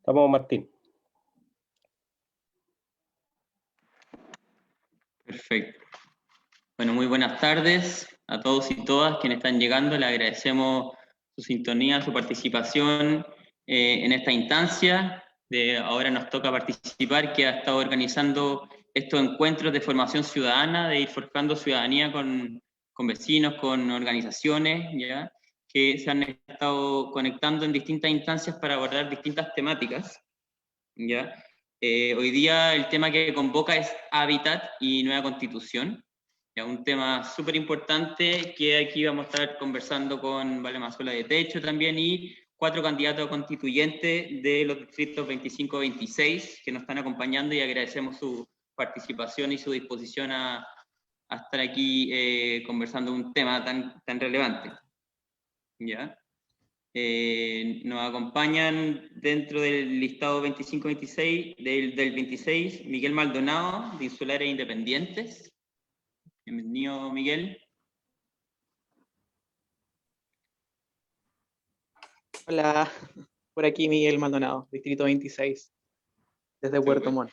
Estamos, Martín. Perfecto. Bueno, muy buenas tardes a todos y todas quienes están llegando. Le agradecemos su sintonía, su participación en esta instancia. Ahora nos toca participar, que ha estado organizando estos encuentros de formación ciudadana, de ir forjando ciudadanía con vecinos, con organizaciones, ¿ya? Que se han estado conectando en distintas instancias para abordar distintas temáticas, ¿ya? Hoy día el tema que convoca es hábitat y nueva constitución, ¿ya? Un tema súper importante que aquí vamos a estar conversando con Vale Mazuela de Techo también y 4 candidatos constituyentes de los distritos 25-26 que nos están acompañando, y agradecemos su participación y su disposición a estar aquí conversando un tema tan relevante, ¿ya? Nos acompañan dentro del listado 25-26, del 26, Miguel Maldonado, de Insulares Independientes. Bienvenido, Miguel. Hola, por aquí Miguel Maldonado, Distrito 26, desde Puerto Montt.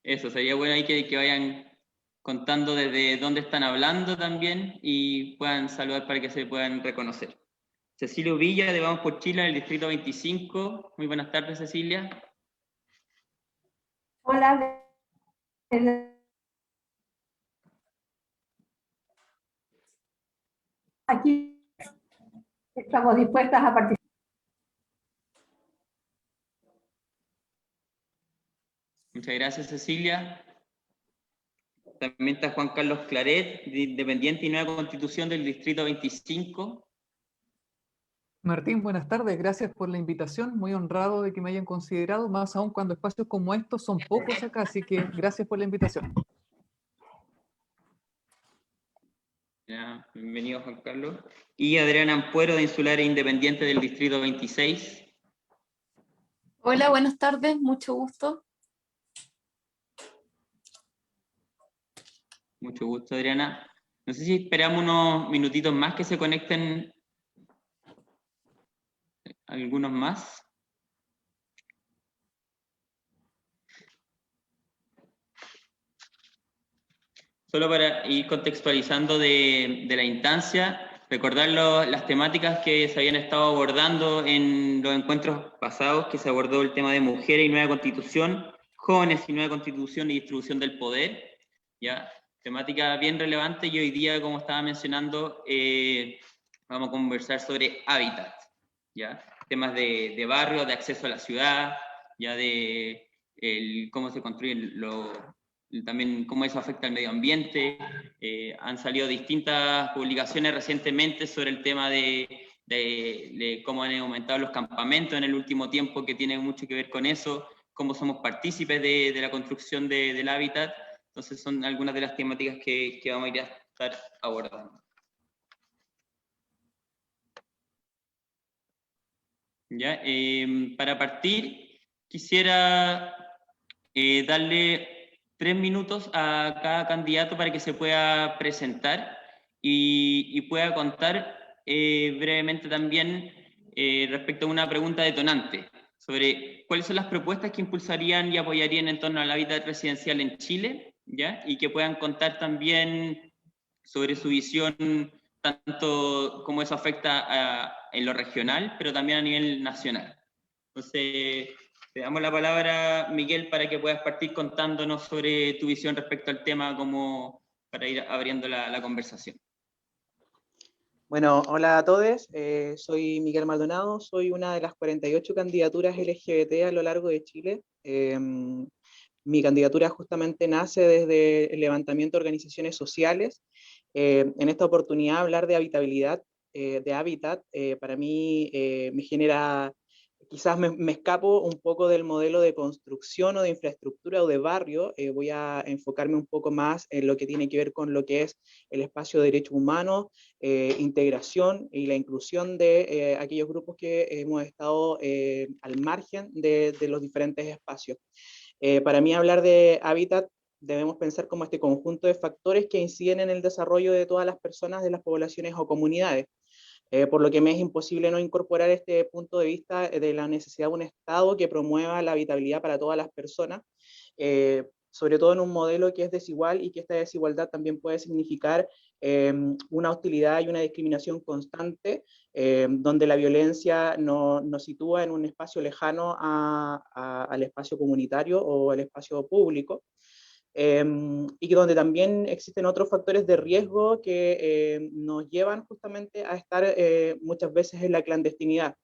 Eso, sería bueno ahí que vayan contando desde dónde están hablando también y puedan saludar para que se puedan reconocer. Cecilio Villa, de Vamos por Chile, del Distrito 25. Muy buenas tardes, Cecilia. Hola. Aquí estamos dispuestas a participar. Muchas gracias, Cecilia. También está Juan Carlos Claret, de Independiente y Nueva Constitución, del Distrito 25. Martín, buenas tardes, gracias por la invitación, muy honrado de que me hayan considerado, más aún cuando espacios como estos son pocos acá, así que gracias por la invitación. Ya, bienvenido, Juan Carlos. Y Adriana Ampuero, de Insulares Independientes, del Distrito 26. Hola, buenas tardes, mucho gusto. Mucho gusto, Adriana. No sé si esperamos unos minutitos más que se conecten algunos más. Solo para ir contextualizando de la instancia, recordar las temáticas que se habían estado abordando en los encuentros pasados, que se abordó el tema de mujeres y nueva constitución, jóvenes y nueva constitución y distribución del poder, ¿ya? Temática bien relevante, y hoy día, como estaba mencionando, vamos a conversar sobre hábitat, ¿ya? Temas de barrio, de acceso a la ciudad, ya de cómo se construyen también cómo eso afecta al medio ambiente. Han salido distintas publicaciones recientemente sobre el tema de cómo han aumentado los campamentos en el último tiempo, que tiene mucho que ver con eso, cómo somos partícipes de la construcción del hábitat. Entonces son algunas de las temáticas que vamos a ir a estar abordando. ¿Ya? Para partir, quisiera darle 3 minutos a cada candidato para que se pueda presentar y pueda contar brevemente también respecto a una pregunta detonante sobre cuáles son las propuestas que impulsarían y apoyarían en torno al hábitat residencial en Chile, ¿ya? Y que puedan contar también sobre su visión, tanto cómo eso afecta en lo regional, pero también a nivel nacional. Entonces, te damos la palabra, Miguel, para que puedas partir contándonos sobre tu visión respecto al tema, como para ir abriendo la conversación. Bueno, hola a todos, soy Miguel Maldonado, soy una de las 48 candidaturas LGBT a lo largo de Chile. Mi candidatura justamente nace desde el levantamiento de organizaciones sociales. En esta oportunidad, hablar de habitabilidad, de hábitat, para mí me genera, quizás me escapo un poco del modelo de construcción o de infraestructura o de barrio. Voy a enfocarme un poco más en lo que tiene que ver con lo que es el espacio de derechos humanos, integración y la inclusión de aquellos grupos que hemos estado al margen de los diferentes espacios. Para mí, hablar de hábitat debemos pensar como este conjunto de factores que inciden en el desarrollo de todas las personas, de las poblaciones o comunidades. por lo que me es imposible no incorporar este punto de vista de la necesidad de un Estado que promueva la habitabilidad para todas las personas, sobre todo en un modelo que es desigual y que esta desigualdad también puede significar una hostilidad y una discriminación constante, donde la violencia nos sitúa en un espacio lejano al espacio comunitario o al espacio público. Y donde también existen otros factores de riesgo que nos llevan justamente a estar muchas veces en la clandestinidad,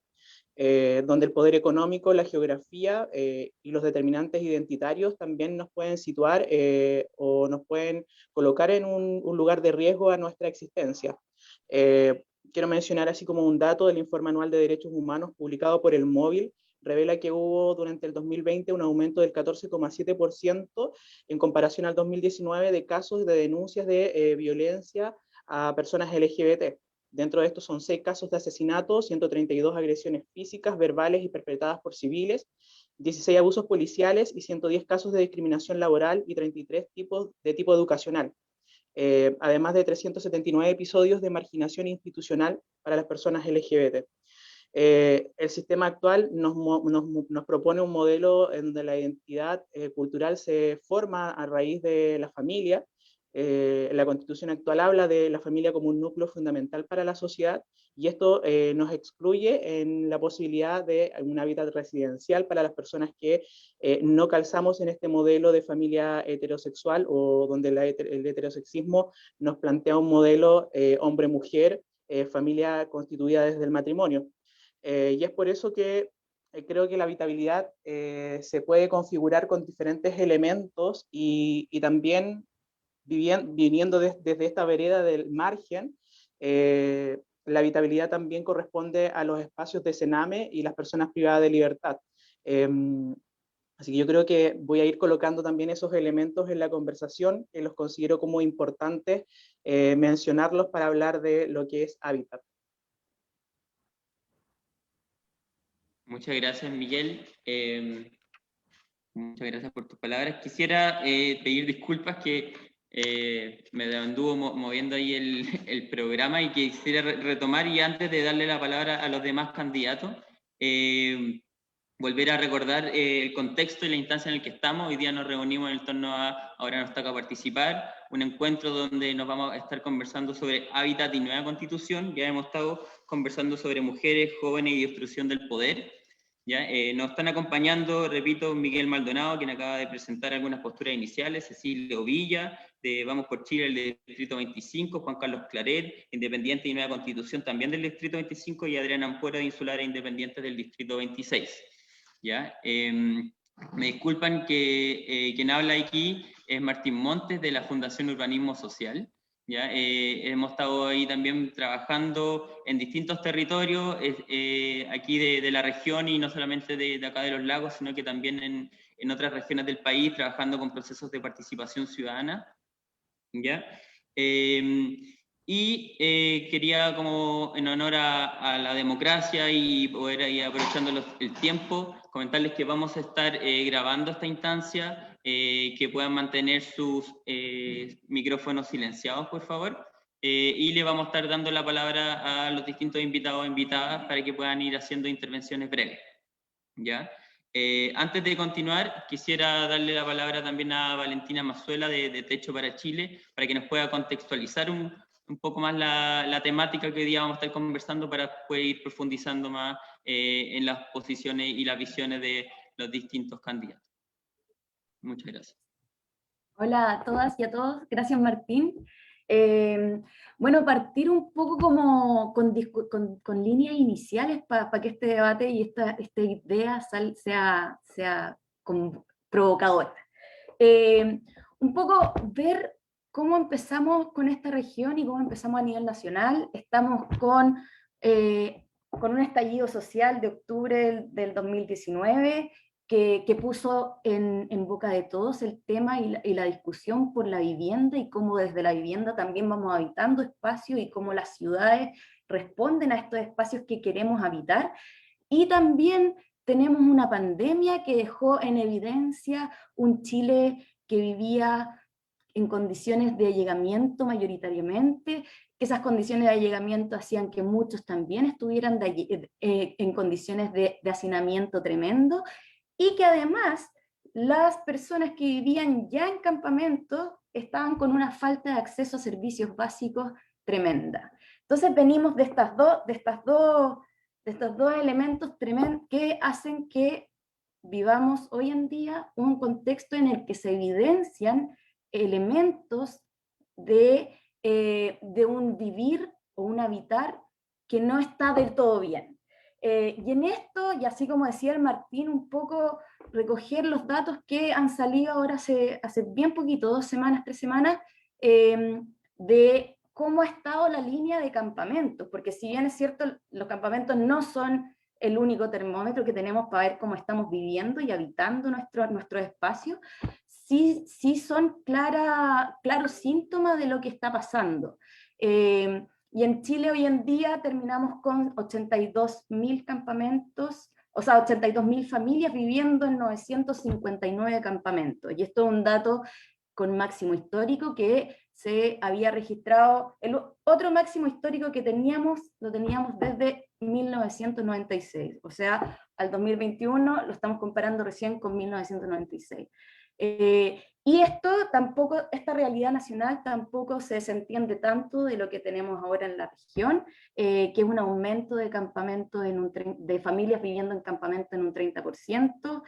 donde el poder económico, la geografía y los determinantes identitarios también nos pueden situar o nos pueden colocar en un lugar de riesgo a nuestra existencia. Quiero mencionar así como un dato del Informe Anual de Derechos Humanos publicado por el Móvil, revela que hubo durante el 2020 un aumento del 14,7% en comparación al 2019 de casos de denuncias de violencia a personas LGBT. Dentro de estos son 6 casos de asesinato, 132 agresiones físicas, verbales y perpetradas por civiles, 16 abusos policiales y 110 casos de discriminación laboral y 33 tipos de tipo educacional. Además de 379 episodios de marginación institucional para las personas LGBT. El sistema actual nos propone un modelo en donde la identidad cultural se forma a raíz de la familia. La Constitución actual habla de la familia como un núcleo fundamental para la sociedad y esto nos excluye en la posibilidad de un hábitat residencial para las personas que no calzamos en este modelo de familia heterosexual o donde el heterosexismo nos plantea un modelo hombre-mujer, familia constituida desde el matrimonio. Y es por eso que creo que la habitabilidad se puede configurar con diferentes elementos y también viniendo desde esta vereda del margen, la habitabilidad también corresponde a los espacios de cename y las personas privadas de libertad. Así que yo creo que voy a ir colocando también esos elementos en la conversación, que los considero como importantes mencionarlos para hablar de lo que es hábitat. Muchas gracias, Miguel. Muchas gracias por tus palabras. Quisiera pedir disculpas que me anduvo moviendo ahí el programa y quisiera retomar, y antes de darle la palabra a los demás candidatos, volver a recordar el contexto y la instancia en el que estamos. Hoy día nos reunimos en el torno a Ahora nos toca participar, un encuentro donde nos vamos a estar conversando sobre hábitat y nueva constitución. Ya hemos estado conversando sobre mujeres, jóvenes y destrucción del poder. ¿Ya? Nos están acompañando, repito, Miguel Maldonado, quien acaba de presentar algunas posturas iniciales, Cecilia Ovilla, de Vamos por Chile, el Distrito 25, Juan Carlos Claret, Independiente y Nueva Constitución, también del Distrito 25, y Adriana Ampuero, de Insulares Independientes del Distrito 26. ¿Ya? Me disculpan que quien habla aquí es Martín Montes, de la Fundación Urbanismo Social. ¿Ya? Hemos estado ahí también trabajando en distintos territorios aquí de la región, y no solamente de acá de los lagos, sino que también en otras regiones del país, trabajando con procesos de participación ciudadana. ¿Ya? Quería, como en honor a la democracia y poder ir aprovechando el tiempo, comentarles que vamos a estar grabando esta instancia, que puedan mantener sus micrófonos silenciados, por favor, y le vamos a estar dando la palabra a los distintos invitados e invitadas para que puedan ir haciendo intervenciones breves. ¿Ya? Antes de continuar, quisiera darle la palabra también a Valentina Mazuela de Techo para Chile, para que nos pueda contextualizar un poco más la temática que hoy día vamos a estar conversando, para poder ir profundizando más en las posiciones y las visiones de los distintos candidatos. Muchas gracias. Hola a todas y a todos. Gracias, Martín. Bueno, partir un poco como con líneas iniciales para que este debate y esta idea sea como provocadora. Un poco ver cómo empezamos con esta región y cómo empezamos a nivel nacional. Estamos con un estallido social de octubre del 2019, que puso en boca de todos el tema y la discusión por la vivienda, y cómo desde la vivienda también vamos habitando espacios, y cómo las ciudades responden a estos espacios que queremos habitar. Y también tenemos una pandemia que dejó en evidencia un Chile que vivía en condiciones de allegamiento mayoritariamente, que esas condiciones de allegamiento hacían que muchos también estuvieran en condiciones de hacinamiento tremendo, y que además las personas que vivían ya en campamentos estaban con una falta de acceso a servicios básicos tremenda. Entonces venimos de estos dos elementos tremendos que hacen que vivamos hoy en día un contexto en el que se evidencian elementos de un vivir o un habitar que no está del todo bien. Y en esto, y así como decía el Martín, un poco recoger los datos que han salido ahora hace bien poquito, 2 semanas, 3 semanas, de cómo ha estado la línea de campamentos, porque si bien es cierto, los campamentos no son el único termómetro que tenemos para ver cómo estamos viviendo y habitando nuestro espacio, sí son claros síntomas de lo que está pasando. Y en Chile hoy en día terminamos con 82.000 campamentos, o sea, 82.000 familias viviendo en 959 campamentos. Y esto es un dato con máximo histórico que se había registrado. El otro máximo histórico que lo teníamos desde 1996, o sea, al 2021 lo estamos comparando recién con 1996. Y esta realidad nacional tampoco se desentiende tanto de lo que tenemos ahora en la región, que es un aumento de campamentos, de familias viviendo en campamentos en un 30%,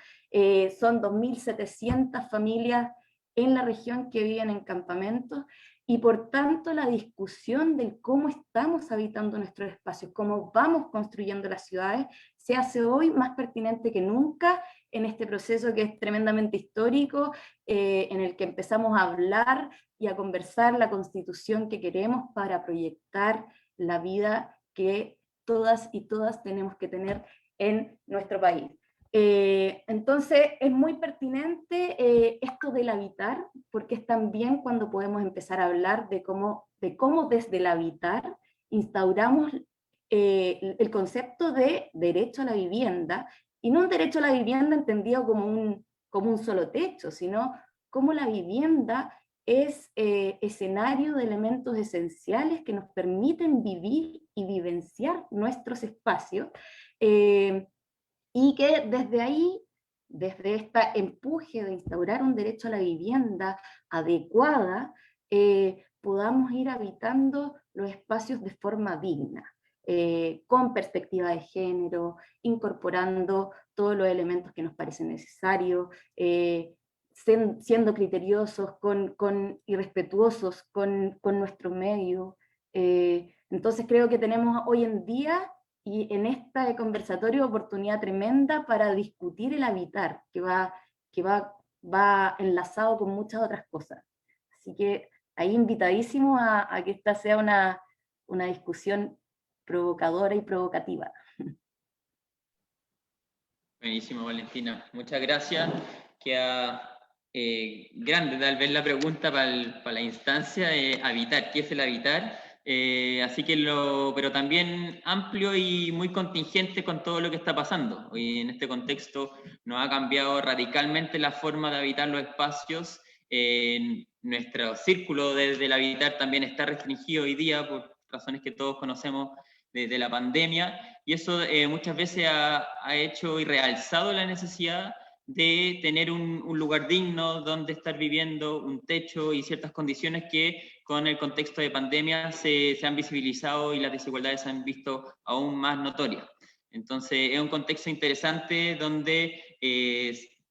son 2.700 familias en la región que viven en campamentos, y por tanto la discusión del cómo estamos habitando nuestros espacios, cómo vamos construyendo las ciudades, se hace hoy más pertinente que nunca en este proceso que es tremendamente histórico, en el que empezamos a hablar y a conversar la constitución que queremos para proyectar la vida que todas y todas tenemos que tener en nuestro país. Entonces es muy pertinente esto del habitar, porque es también cuando podemos empezar a hablar de cómo desde el habitar instauramos el concepto de derecho a la vivienda, y no un derecho a la vivienda entendido como un solo techo, sino como la vivienda es escenario de elementos esenciales que nos permiten vivir y vivenciar nuestros espacios, y que desde ahí, desde este empuje de instaurar un derecho a la vivienda adecuada, podamos ir habitando los espacios de forma digna, con perspectiva de género, incorporando todos los elementos que nos parecen necesarios, siendo criteriosos y respetuosos con nuestro medio. Entonces creo que tenemos hoy en día, y en este conversatorio, oportunidad tremenda para discutir el habitar, que va enlazado con muchas otras cosas. Así que ahí invitadísimo a que esta sea una discusión provocadora y provocativa. Buenísimo, Valentina. Muchas gracias. Queda grande tal vez la pregunta para la instancia de habitar. ¿Qué es el habitar? Así que pero también amplio y muy contingente con todo lo que está pasando. Hoy en este contexto nos ha cambiado radicalmente la forma de habitar los espacios. Nuestro círculo del habitar también está restringido hoy día por razones que todos conocemos de la pandemia, y eso muchas veces ha hecho y realzado la necesidad de tener un lugar digno donde estar viviendo, un techo y ciertas condiciones que con el contexto de pandemia se han visibilizado y las desigualdades se han visto aún más notorias. Entonces es un contexto interesante donde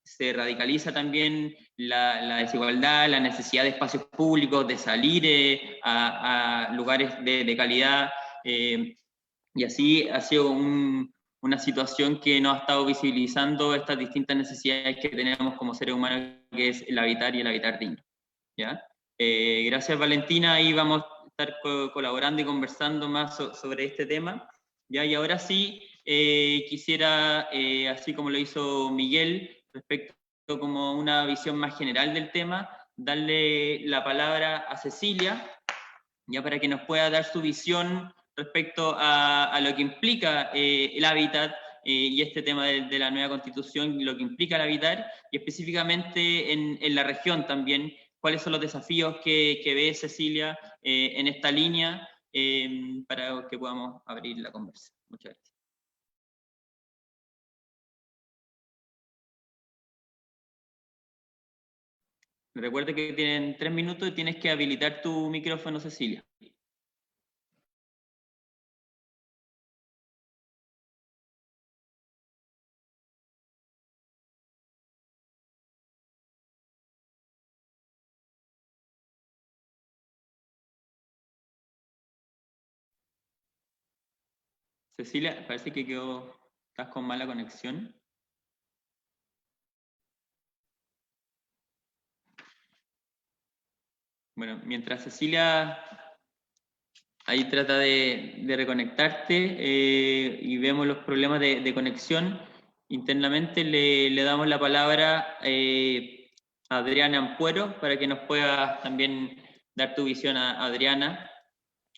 se radicaliza también la desigualdad, la necesidad de espacios públicos, de salir a lugares de calidad, y así ha sido una situación que nos ha estado visibilizando estas distintas necesidades que tenemos como seres humanos, que es el habitar y el habitar digno. ¿Ya? Gracias, Valentina, ahí vamos a estar colaborando y conversando más sobre este tema. ¿Ya? Y ahora sí, quisiera, así como lo hizo Miguel, respecto como una visión más general del tema, darle la palabra a Cecilia, ya para que nos pueda dar su visión respecto a lo que implica el hábitat y este tema de la nueva constitución, lo que implica el habitar, y específicamente en la región también, cuáles son los desafíos que ve Cecilia en esta línea, para que podamos abrir la conversa. Muchas gracias. Recuerda que tienen 3 minutos y tienes que habilitar tu micrófono, Cecilia. Cecilia, parece que estás con mala conexión. Bueno, mientras Cecilia ahí trata de reconectarte y vemos los problemas de conexión, internamente le damos la palabra a Adriana Ampuero para que nos pueda también dar tu visión, a Adriana,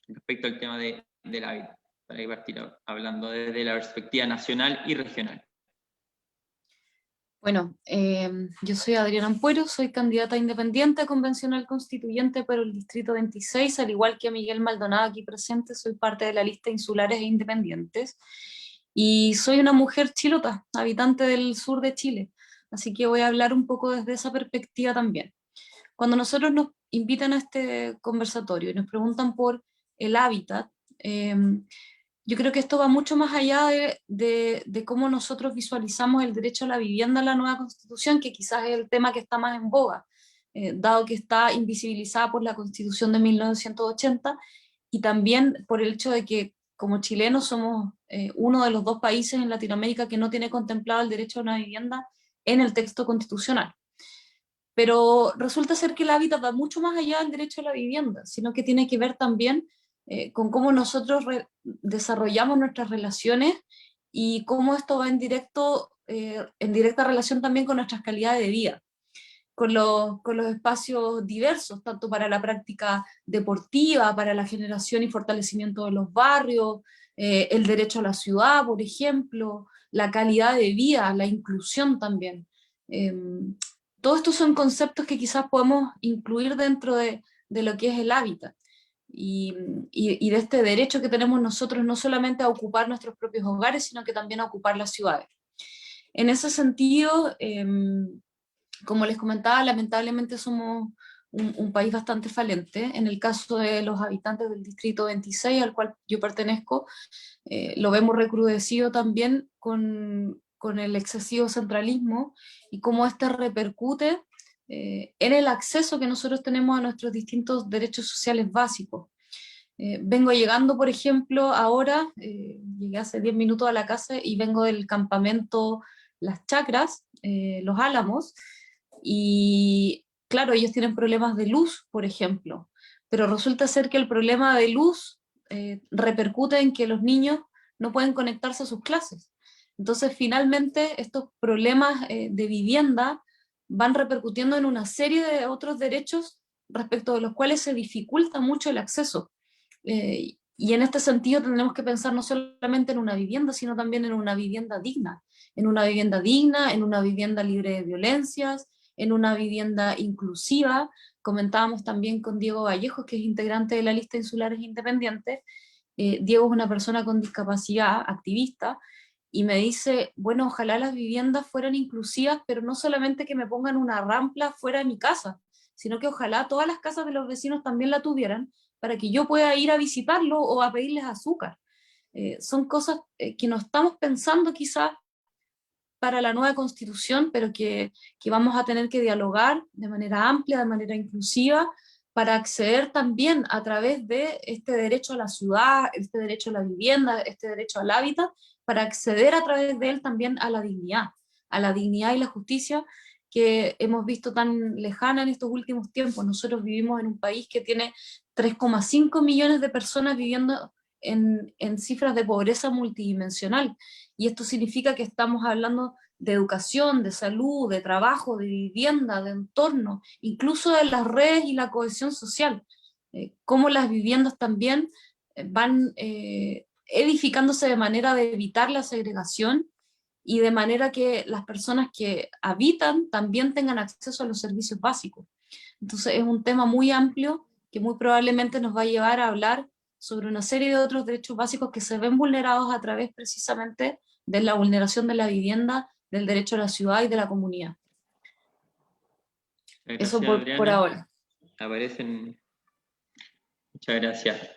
respecto al tema del hábitat, para ir partir hablando desde la perspectiva nacional y regional. Bueno, yo soy Adriana Ampuero, soy candidata independiente convencional constituyente por el Distrito 26, al igual que a Miguel Maldonado aquí presente, soy parte de la lista Insulares e Independientes, y soy una mujer chilota, habitante del sur de Chile, así que voy a hablar un poco desde esa perspectiva también. Cuando nosotros nos invitan a este conversatorio y nos preguntan por el hábitat, yo creo que esto va mucho más allá de cómo nosotros visualizamos el derecho a la vivienda en la nueva Constitución, que quizás es el tema que está más en boga, dado que está invisibilizada por la Constitución de 1980, y también por el hecho de que como chilenos somos uno de los 2 países en Latinoamérica que no tiene contemplado el derecho a una vivienda en el texto constitucional. Pero resulta ser que el hábitat va mucho más allá del derecho a la vivienda, sino que tiene que ver también con cómo nosotros desarrollamos nuestras relaciones y cómo esto va en directa relación también con nuestras calidades de vida, con los espacios diversos, tanto para la práctica deportiva, para la generación y fortalecimiento de los barrios, el derecho a la ciudad, por ejemplo, la calidad de vida, la inclusión también. Todos estos son conceptos que quizás podemos incluir dentro de lo que es el hábitat. Y de este derecho que tenemos nosotros no solamente a ocupar nuestros propios hogares, sino que también a ocupar las ciudades. En ese sentido, como les comentaba, lamentablemente somos un país bastante falente. En el caso de los habitantes del Distrito 26, al cual yo pertenezco, lo vemos recrudecido también con el excesivo centralismo y cómo este repercute en el acceso que nosotros tenemos a nuestros distintos derechos sociales básicos. Vengo llegando, por ejemplo, ahora, llegué hace 10 minutos a la casa y vengo del campamento Las Chacras, Los Álamos, y claro, ellos tienen problemas de luz, por ejemplo, pero resulta ser que el problema de luz repercute en que los niños no pueden conectarse a sus clases. Entonces, finalmente, estos problemas de vivienda van repercutiendo en una serie de otros derechos respecto de los cuales se dificulta mucho el acceso. Y en este sentido tenemos que pensar no solamente en una vivienda, sino también en una vivienda digna, en una vivienda digna, en una vivienda libre de violencias, en una vivienda inclusiva. Comentábamos también con Diego Vallejo, que es integrante de la lista Insulares Independientes. Diego es una persona con discapacidad, activista, y me dice, bueno, ojalá las viviendas fueran inclusivas, pero no solamente que me pongan una rampla fuera de mi casa, sino que ojalá todas las casas de los vecinos también la tuvieran, para que yo pueda ir a visitarlo o a pedirles azúcar. Son cosas que no estamos pensando quizás para la nueva Constitución, pero que vamos a tener que dialogar de manera amplia, de manera inclusiva, para acceder también a través de este derecho a la ciudad, este derecho a la vivienda, este derecho al hábitat, para acceder a través de él también a la dignidad y la justicia que hemos visto tan lejana en estos últimos tiempos. Nosotros vivimos en un país que tiene 3,5 millones de personas viviendo en cifras de pobreza multidimensional, y esto significa que estamos hablando de educación, de salud, de trabajo, de vivienda, de entorno, incluso de las redes y la cohesión social, cómo las viviendas también van edificándose de manera de evitar la segregación y de manera que las personas que habitan también tengan acceso a los servicios básicos. Entonces es un tema muy amplio que muy probablemente nos va a llevar a hablar sobre una serie de otros derechos básicos que se ven vulnerados a través precisamente de la vulneración de la vivienda, del derecho a la ciudad y de la comunidad. Gracias, Eso por Adriana. ahora. Aparecen. Muchas gracias.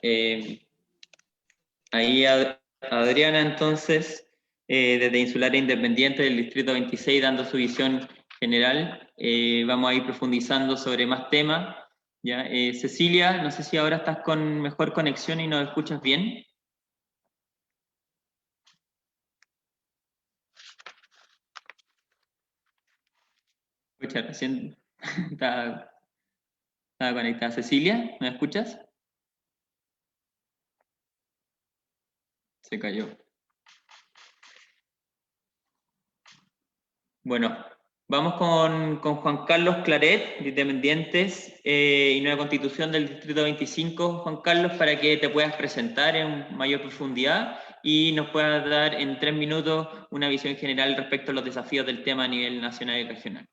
Ahí Adriana, entonces, desde Insulares Independientes del Distrito 26, dando su visión general. Vamos a ir profundizando sobre más temas. ¿Ya? Cecilia, no sé si ahora estás con mejor conexión y nos escuchas bien. Escucha, recién estaba conectada. Cecilia, ¿me escuchas? Se cayó. Bueno, vamos con Juan Carlos Claret, de Independientes y Nueva Constitución del Distrito 25. Juan Carlos, para que te puedas presentar en mayor profundidad y nos puedas dar en 3 minutos una visión general respecto a los desafíos del tema a nivel nacional y regional.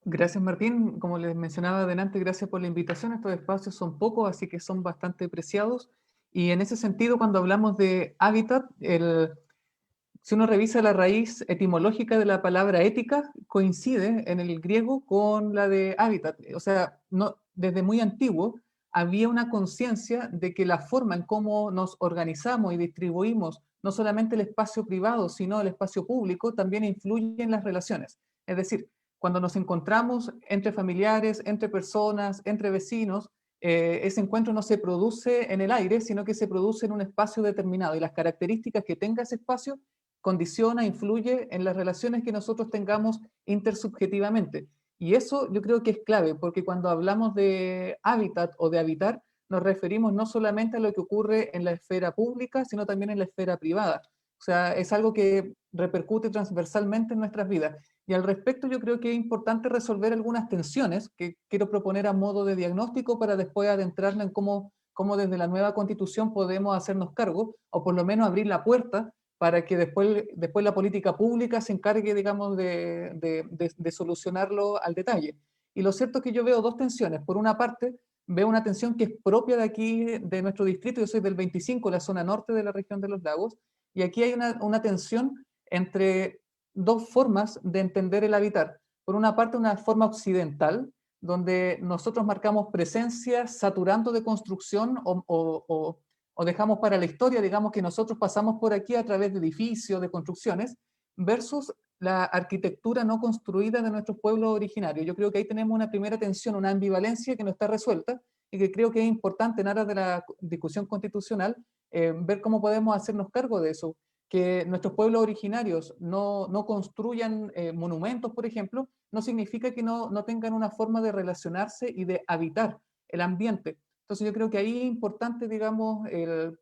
Gracias, Martín. Como les mencionaba adelante, gracias por la invitación. Estos espacios son pocos, así que son bastante preciados. Y en ese sentido, cuando hablamos de hábitat, si uno revisa la raíz etimológica de la palabra ética, coincide en el griego con la de hábitat. O sea, no, desde muy antiguo había una conciencia de que la forma en cómo nos organizamos y distribuimos no solamente el espacio privado, sino el espacio público, también influye en las relaciones. Es decir, cuando nos encontramos entre familiares, entre personas, entre vecinos, ese encuentro no se produce en el aire, sino que se produce en un espacio determinado, y las características que tenga ese espacio condiciona, influye en las relaciones que nosotros tengamos intersubjetivamente. Y eso yo creo que es clave, porque cuando hablamos de hábitat o de habitar, nos referimos no solamente a lo que ocurre en la esfera pública, sino también en la esfera privada. O sea, es algo que repercute transversalmente en nuestras vidas. Y al respecto yo creo que es importante resolver algunas tensiones que quiero proponer a modo de diagnóstico para después adentrarnos en cómo desde la nueva Constitución podemos hacernos cargo, o por lo menos abrir la puerta para que después la política pública se encargue, digamos, de solucionarlo al detalle. Y lo cierto es que yo veo dos tensiones. Por una parte, veo una tensión que es propia de aquí, de nuestro distrito. Yo soy del 25, la zona norte de la región de los lagos, y aquí hay una tensión entre dos formas de entender el habitar. Por una parte, una forma occidental, donde nosotros marcamos presencia saturando de construcción o dejamos para la historia, digamos que nosotros pasamos por aquí a través de edificios, de construcciones, versus la arquitectura no construida de nuestros pueblos originarios. Yo creo que ahí tenemos una primera tensión, una ambivalencia que no está resuelta y que creo que es importante en aras de la discusión constitucional ver cómo podemos hacernos cargo de eso. Que nuestros pueblos originarios no construyan monumentos, por ejemplo, no significa que no tengan una forma de relacionarse y de habitar el ambiente. Entonces yo creo que ahí es importante, digamos,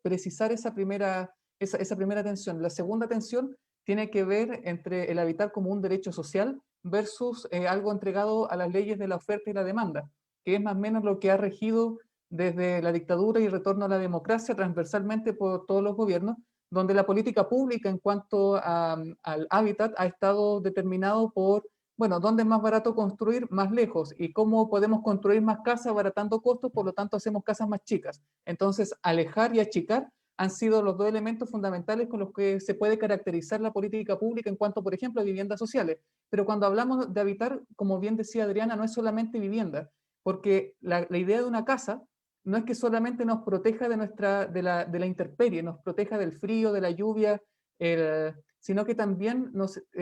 precisar esa primera tensión. La segunda tensión tiene que ver entre el habitar como un derecho social versus algo entregado a las leyes de la oferta y la demanda, que es más o menos lo que ha regido desde la dictadura y retorno a la democracia transversalmente por todos los gobiernos, donde la política pública en cuanto al hábitat ha estado determinado por, bueno, dónde es más barato construir más lejos y cómo podemos construir más casas abaratando costos, por lo tanto hacemos casas más chicas. Entonces, alejar y achicar han sido los dos elementos fundamentales con los que se puede caracterizar la política pública en cuanto, por ejemplo, a viviendas sociales. Pero cuando hablamos de habitar, como bien decía Adriana, no es solamente vivienda, porque la idea de una casa no es que solamente nos proteja de la intemperie, nos proteja del frío, de la lluvia, sino que también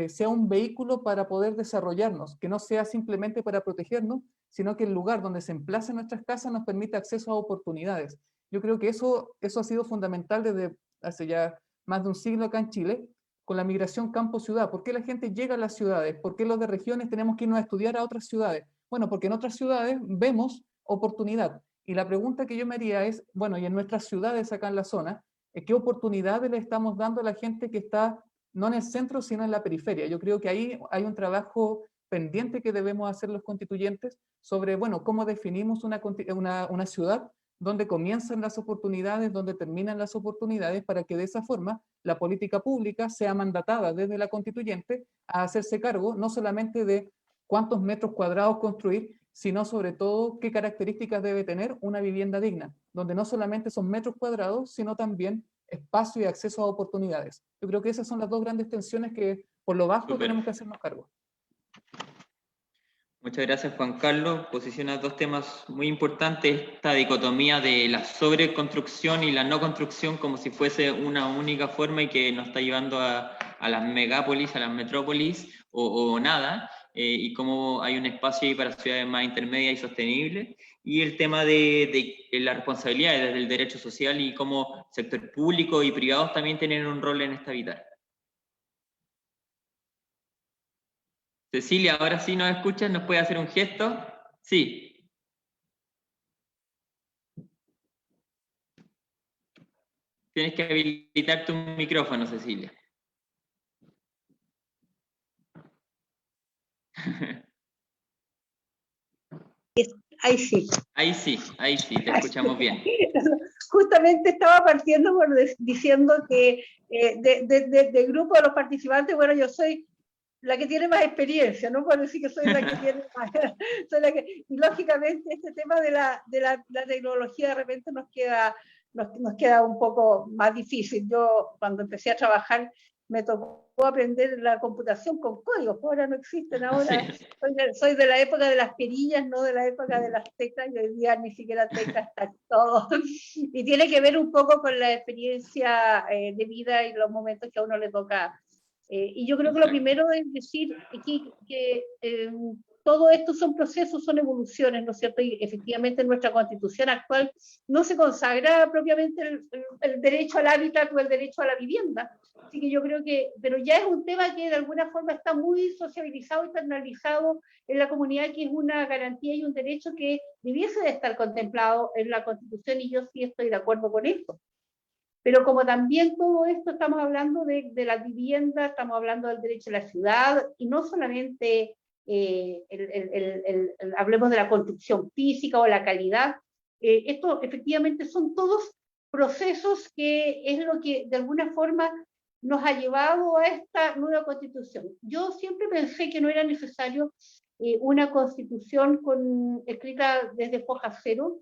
sea un vehículo para poder desarrollarnos, que no sea simplemente para protegernos, sino que el lugar donde se emplacen nuestras casas nos permite acceso a oportunidades. Yo creo que eso ha sido fundamental desde hace ya más de un siglo acá en Chile, con la migración campo-ciudad. ¿Por qué la gente llega a las ciudades? ¿Por qué los de regiones tenemos que irnos a estudiar a otras ciudades? Bueno, porque en otras ciudades vemos oportunidad. Y la pregunta que yo me haría es, bueno, y en nuestras ciudades acá en la zona, ¿qué oportunidades le estamos dando a la gente que está no en el centro, sino en la periferia? Yo creo que ahí hay un trabajo pendiente que debemos hacer los constituyentes sobre, bueno, cómo definimos una ciudad donde comienzan las oportunidades, donde terminan las oportunidades, para que de esa forma la política pública sea mandatada desde la constituyente a hacerse cargo no solamente de cuántos metros cuadrados construir, sino sobre todo qué características debe tener una vivienda digna, donde no solamente son metros cuadrados, sino también espacio y acceso a oportunidades. Yo creo que esas son las dos grandes tensiones que por lo bajo Súper. tenemos que hacernos cargo. Muchas gracias, Juan Carlos. Posiciona dos temas muy importantes, esta dicotomía de la sobreconstrucción y la no construcción como si fuese una única forma y que nos está llevando a las megápolis, a las metrópolis o nada, y cómo hay un espacio ahí para ciudades más intermedias y sostenibles. Y el tema de la responsabilidad desde el derecho social y cómo sector público y privados también tienen un rol en esta vida. Cecilia, ahora sí nos escuchas, ¿nos puede hacer un gesto? Sí. Tienes que habilitar tu micrófono, Cecilia. Ahí sí. Ahí sí, te escuchamos bien. Justamente estaba partiendo diciendo que del grupo de los participantes, bueno, yo soy la que tiene más experiencia, no puedo decir que soy la que tiene más, y lógicamente este tema de la tecnología de repente nos queda un poco más difícil. Yo cuando empecé a trabajar me tocó aprender la computación con códigos, ahora no existen, ahora soy de la época de las perillas, no de la época de las teclas, y hoy día ni siquiera teclas, está todo, y tiene que ver un poco con la experiencia de vida y los momentos que a uno le toca. Y yo creo que lo primero es decir aquí que todo esto son procesos, son evoluciones, ¿no es cierto? Y efectivamente en nuestra Constitución actual no se consagra propiamente el derecho al hábitat o el derecho a la vivienda. Así que yo creo que, pero ya es un tema que de alguna forma está muy sociabilizado, internalizado en la comunidad, que es una garantía y un derecho que debiese de estar contemplado en la Constitución, y yo sí estoy de acuerdo con esto. Pero como también todo esto estamos hablando de la vivienda, estamos hablando del derecho a la ciudad, y no solamente hablemos de la construcción física o la calidad, esto efectivamente son todos procesos que es lo que de alguna forma nos ha llevado a esta nueva constitución. Yo siempre pensé que no era necesario una constitución escrita desde foja cero.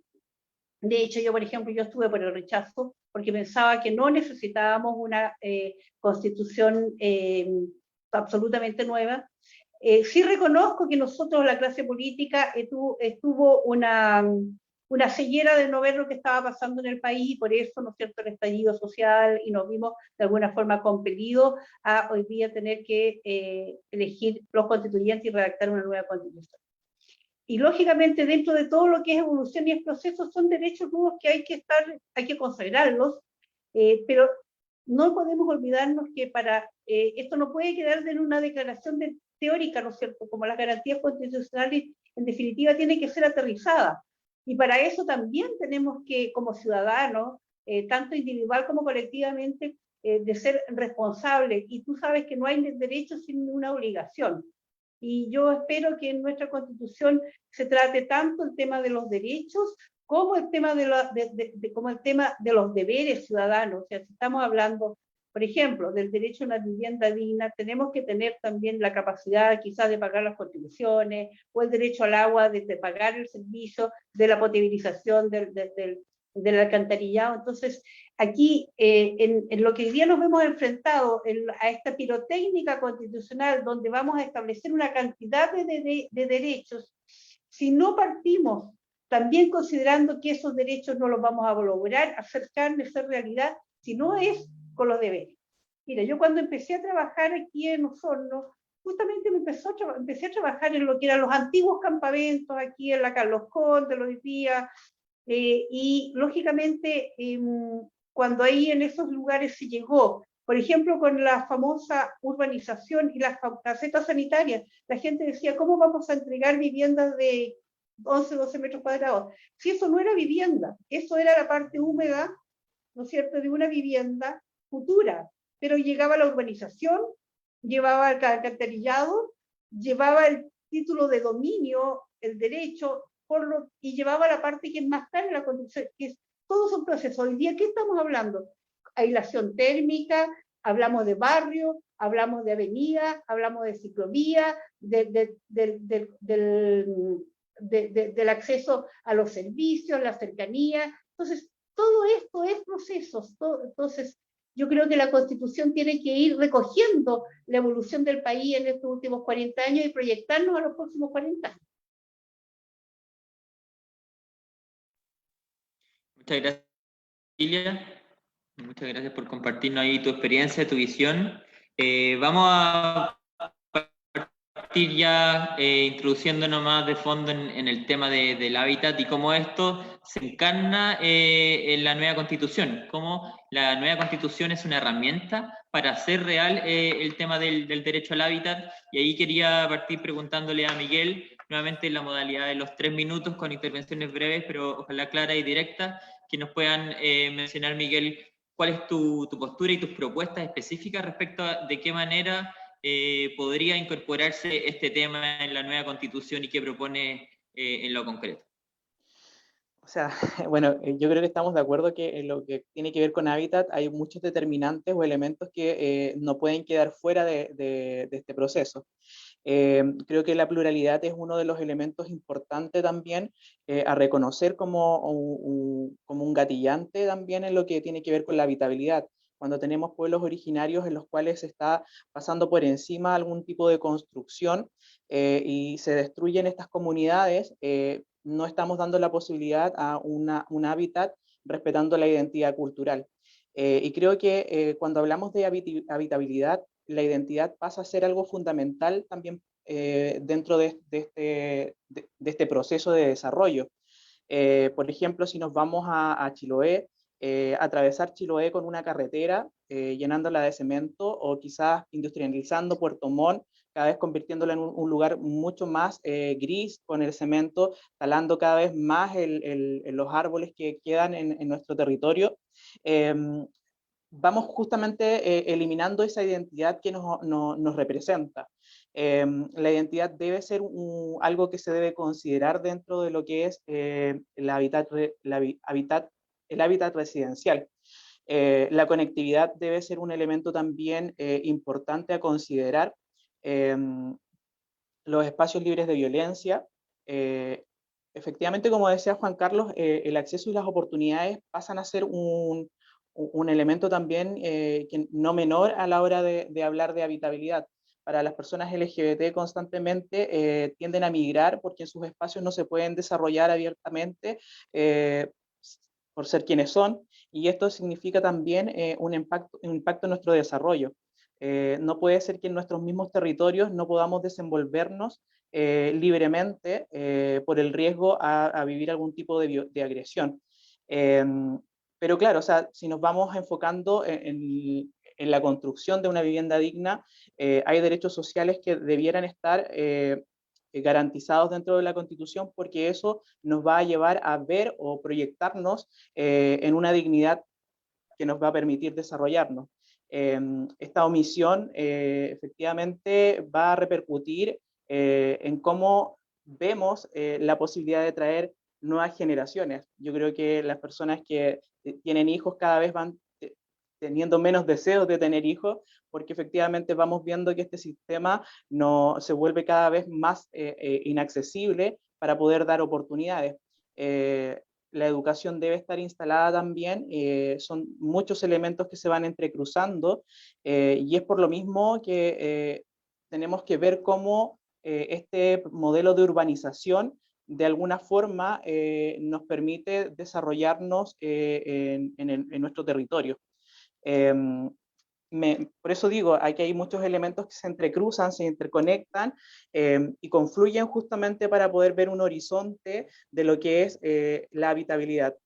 De hecho, yo, por ejemplo, yo estuve por el rechazo porque pensaba que no necesitábamos una constitución absolutamente nueva. Sí reconozco que nosotros, la clase política, estuvo una ceguera de no ver lo que estaba pasando en el país, y por eso, ¿no es cierto?, el estallido social, y nos vimos de alguna forma compelidos a hoy día tener que elegir los constituyentes y redactar una nueva constitución. Y lógicamente dentro de todo lo que es evolución y es proceso son derechos nuevos que hay que consagrarlos, pero no podemos olvidarnos que esto no puede quedar en una declaración teórica, ¿no es cierto? Como las garantías constitucionales, en definitiva, tienen que ser aterrizadas. Y para eso también tenemos que, como ciudadanos, tanto individual como colectivamente, de ser responsables. Y tú sabes que no hay derecho sin una obligación. Y yo espero que en nuestra Constitución se trate tanto el tema de los derechos como el tema de los deberes ciudadanos. O sea, si estamos hablando, por ejemplo, del derecho a una vivienda digna, tenemos que tener también la capacidad quizás de pagar las contribuciones, o el derecho al agua, de pagar el servicio de la potabilización del alcantarillado. Entonces, aquí, en lo que hoy día nos vemos enfrentados a esta pirotécnica constitucional, donde vamos a establecer una cantidad de derechos, si no partimos también considerando que esos derechos no los vamos a lograr hacer carne, hacer realidad, si no es con los deberes. Mira, yo cuando empecé a trabajar aquí en Osorno, justamente empecé a trabajar en lo que eran los antiguos campamentos aquí en la Carlos Conde, hoy día, y lógicamente cuando ahí en esos lugares se llegó, por ejemplo, con la famosa urbanización y las casetas sanitarias, la gente decía, ¿cómo vamos a entregar viviendas de 11, 12 metros cuadrados? Si eso no era vivienda, eso era la parte húmeda, ¿no es cierto?, de una vivienda futura, pero llegaba la urbanización, llevaba el alcantarillado, llevaba el título de dominio, el derecho, y llevaba la parte que es más cara en la conducción, que todos son procesos. Hoy día, ¿qué estamos hablando? Aislación térmica, hablamos de barrio, hablamos de avenida, hablamos de ciclovía, del del acceso a los servicios, la cercanía. Entonces, todo esto es procesos. Entonces, yo creo que la Constitución tiene que ir recogiendo la evolución del país en estos últimos 40 años y proyectarnos a los próximos 40 años. Muchas gracias, Cecilia. Muchas gracias por compartirnos ahí tu experiencia, tu visión. Vamos a partir ya introduciéndonos más de fondo en el tema del hábitat y cómo esto se encarna en la nueva Constitución, cómo la nueva Constitución es una herramienta para hacer real el tema del derecho al hábitat. Y ahí quería partir preguntándole a Miguel, nuevamente en la modalidad de los 3 minutos con intervenciones breves, pero ojalá claras y directas, que nos puedan mencionar, Miguel, cuál es tu postura y tus propuestas específicas respecto a de qué manera podría incorporarse este tema en la nueva Constitución y qué propone en lo concreto. O sea, bueno, yo creo que estamos de acuerdo que en lo que tiene que ver con hábitat hay muchos determinantes o elementos que no pueden quedar fuera de este proceso. Creo que la pluralidad es uno de los elementos importantes también a reconocer como un gatillante también en lo que tiene que ver con la habitabilidad. Cuando tenemos pueblos originarios en los cuales se está pasando por encima algún tipo de construcción y se destruyen estas comunidades, no estamos dando la posibilidad a un hábitat respetando la identidad cultural. Y creo que cuando hablamos de habitabilidad, la identidad pasa a ser algo fundamental también dentro de este proceso de desarrollo. Por ejemplo, si nos vamos a Chiloé, atravesar Chiloé con una carretera, llenándola de cemento, o quizás industrializando Puerto Montt, cada vez convirtiéndola en un lugar mucho más gris con el cemento, talando cada vez más los árboles que quedan en nuestro territorio. Vamos justamente eliminando esa identidad que nos representa. La identidad debe ser algo que se debe considerar dentro de lo que es el hábitat residencial. La conectividad debe ser un elemento también importante a considerar. Los espacios libres de violencia. Efectivamente, como decía Juan Carlos, el acceso y las oportunidades pasan a ser un elemento también no menor a la hora de hablar de habitabilidad. Para las personas LGBT constantemente tienden a migrar porque en sus espacios no se pueden desarrollar abiertamente por ser quienes son, y esto significa también un impacto en nuestro desarrollo. No puede ser que en nuestros mismos territorios no podamos desenvolvernos libremente por el riesgo a vivir algún tipo de agresión. Pero claro, o sea, si nos vamos enfocando en la construcción de una vivienda digna, hay derechos sociales que debieran estar garantizados dentro de la Constitución, porque eso nos va a llevar a ver o proyectarnos en una dignidad que nos va a permitir desarrollarnos. Esta omisión efectivamente va a repercutir en cómo vemos la posibilidad de traer nuevas generaciones. Yo creo que las personas que tienen hijos cada vez van teniendo menos deseos de tener hijos, porque efectivamente vamos viendo que este sistema se vuelve cada vez más inaccesible para poder dar oportunidades. La educación debe estar instalada también, son muchos elementos que se van entrecruzando, y es por lo mismo que tenemos que ver cómo este modelo de urbanización de alguna forma nos permite desarrollarnos en nuestro territorio. Por eso digo, aquí hay muchos elementos que se entrecruzan, se interconectan y confluyen justamente para poder ver un horizonte de lo que es la habitabilidad.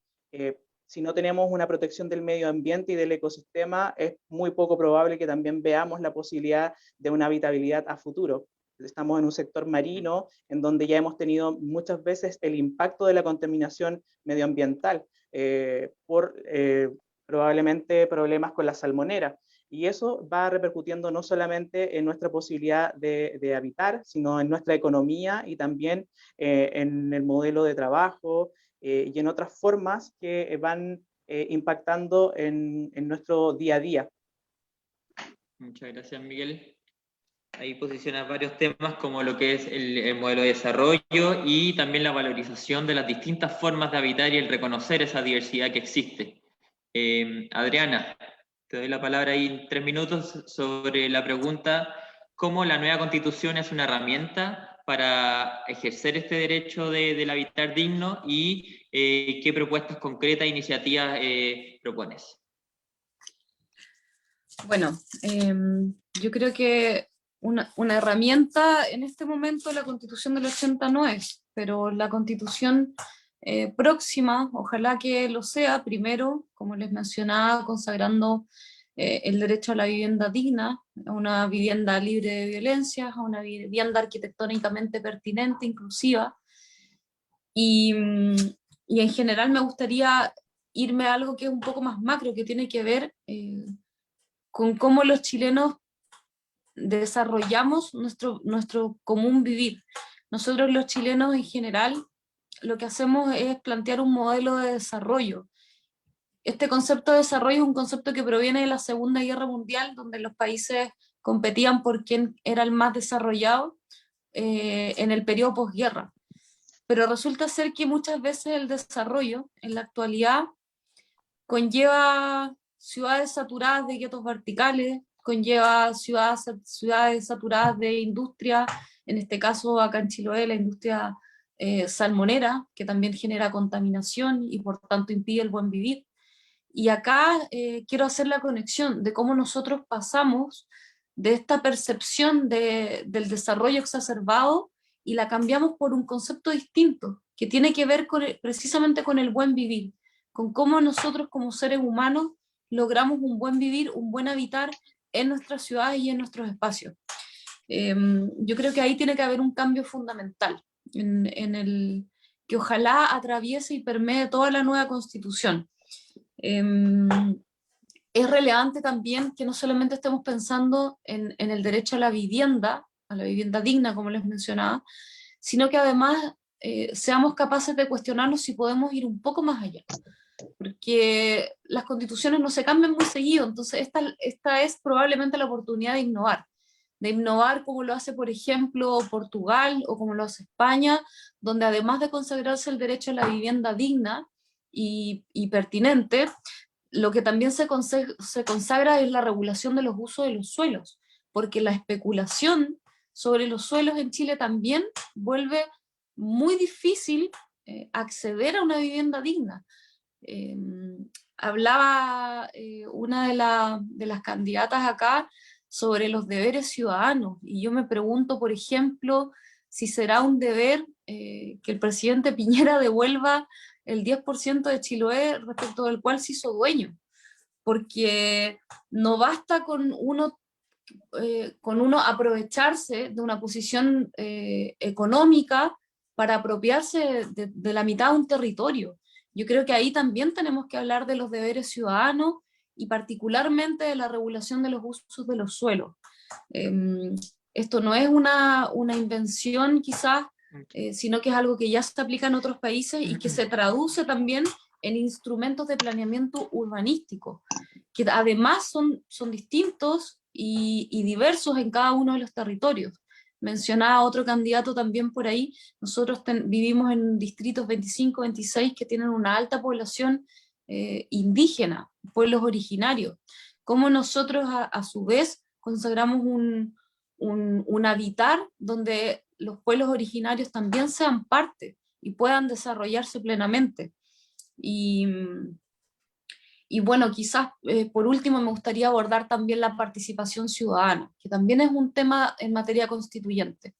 Si no tenemos una protección del medio ambiente y del ecosistema, es muy poco probable que también veamos la posibilidad de una habitabilidad a futuro. Estamos en un sector marino en donde ya hemos tenido muchas veces el impacto de la contaminación medioambiental por probablemente problemas con la salmonera. Y eso va repercutiendo no solamente en nuestra posibilidad de habitar, sino en nuestra economía y también en el modelo de trabajo y en otras formas que van impactando en nuestro día a día. Muchas gracias, Miguel. Ahí posicionas varios temas como lo que es el modelo de desarrollo y también la valorización de las distintas formas de habitar y el reconocer esa diversidad que existe. Adriana, te doy la palabra ahí en 3 minutos sobre la pregunta cómo la nueva Constitución es una herramienta para ejercer este derecho del habitar digno y qué propuestas concretas e iniciativas propones. Bueno, yo creo que una herramienta en este momento la Constitución del 80 no es, pero la Constitución próxima, ojalá que lo sea, primero, como les mencionaba, consagrando el derecho a la vivienda digna, a una vivienda libre de violencias, a una vivienda arquitectónicamente pertinente, inclusiva, y en general me gustaría irme a algo que es un poco más macro, que tiene que ver con cómo los chilenos desarrollamos nuestro común vivir. Nosotros los chilenos en general lo que hacemos es plantear un modelo de desarrollo. Este concepto de desarrollo es un concepto que proviene de la Segunda Guerra Mundial, donde los países competían por quién era el más desarrollado en el periodo posguerra. Pero resulta ser que muchas veces el desarrollo en la actualidad conlleva ciudades saturadas de guetos verticales, conlleva ciudades saturadas de industria, en este caso acá en Chiloé la industria salmonera, que también genera contaminación y por tanto impide el buen vivir. Y acá quiero hacer la conexión de cómo nosotros pasamos de esta percepción del desarrollo exacerbado y la cambiamos por un concepto distinto, que tiene que ver precisamente con el buen vivir, con cómo nosotros como seres humanos logramos un buen vivir, un buen habitar en nuestras ciudades y en nuestros espacios. Yo creo que ahí tiene que haber un cambio fundamental, en el que ojalá atraviese y permee toda la nueva Constitución. Es relevante también que no solamente estemos pensando en el derecho a la vivienda digna, como les mencionaba, sino que además seamos capaces de cuestionarnos si podemos ir un poco más allá. Porque las constituciones no se cambian muy seguido, entonces esta es probablemente la oportunidad de innovar como lo hace, por ejemplo, Portugal o como lo hace España, donde además de consagrarse el derecho a la vivienda digna y pertinente, lo que también se consagra es la regulación de los usos de los suelos, porque la especulación sobre los suelos en Chile también vuelve muy difícil acceder a una vivienda digna. Hablaba una de las candidatas acá sobre los deberes ciudadanos, y yo me pregunto, por ejemplo, si será un deber que el presidente Piñera devuelva el 10% de Chiloé respecto del cual se hizo dueño, porque no basta con uno aprovecharse de una posición económica para apropiarse de la mitad de un territorio. Yo creo que ahí también tenemos que hablar de los deberes ciudadanos y particularmente de la regulación de los usos de los suelos. Esto no es una invención quizás, sino que es algo que ya se aplica en otros países y que se traduce también en instrumentos de planeamiento urbanístico, que además son distintos y diversos en cada uno de los territorios. Mencionaba otro candidato también por ahí, nosotros vivimos en distritos 25, 26 que tienen una alta población indígena, pueblos originarios. Cómo nosotros a su vez consagramos un habitar donde los pueblos originarios también sean parte y puedan desarrollarse plenamente. Y bueno, quizás por último me gustaría abordar también la participación ciudadana, que también es un tema en materia constituyente.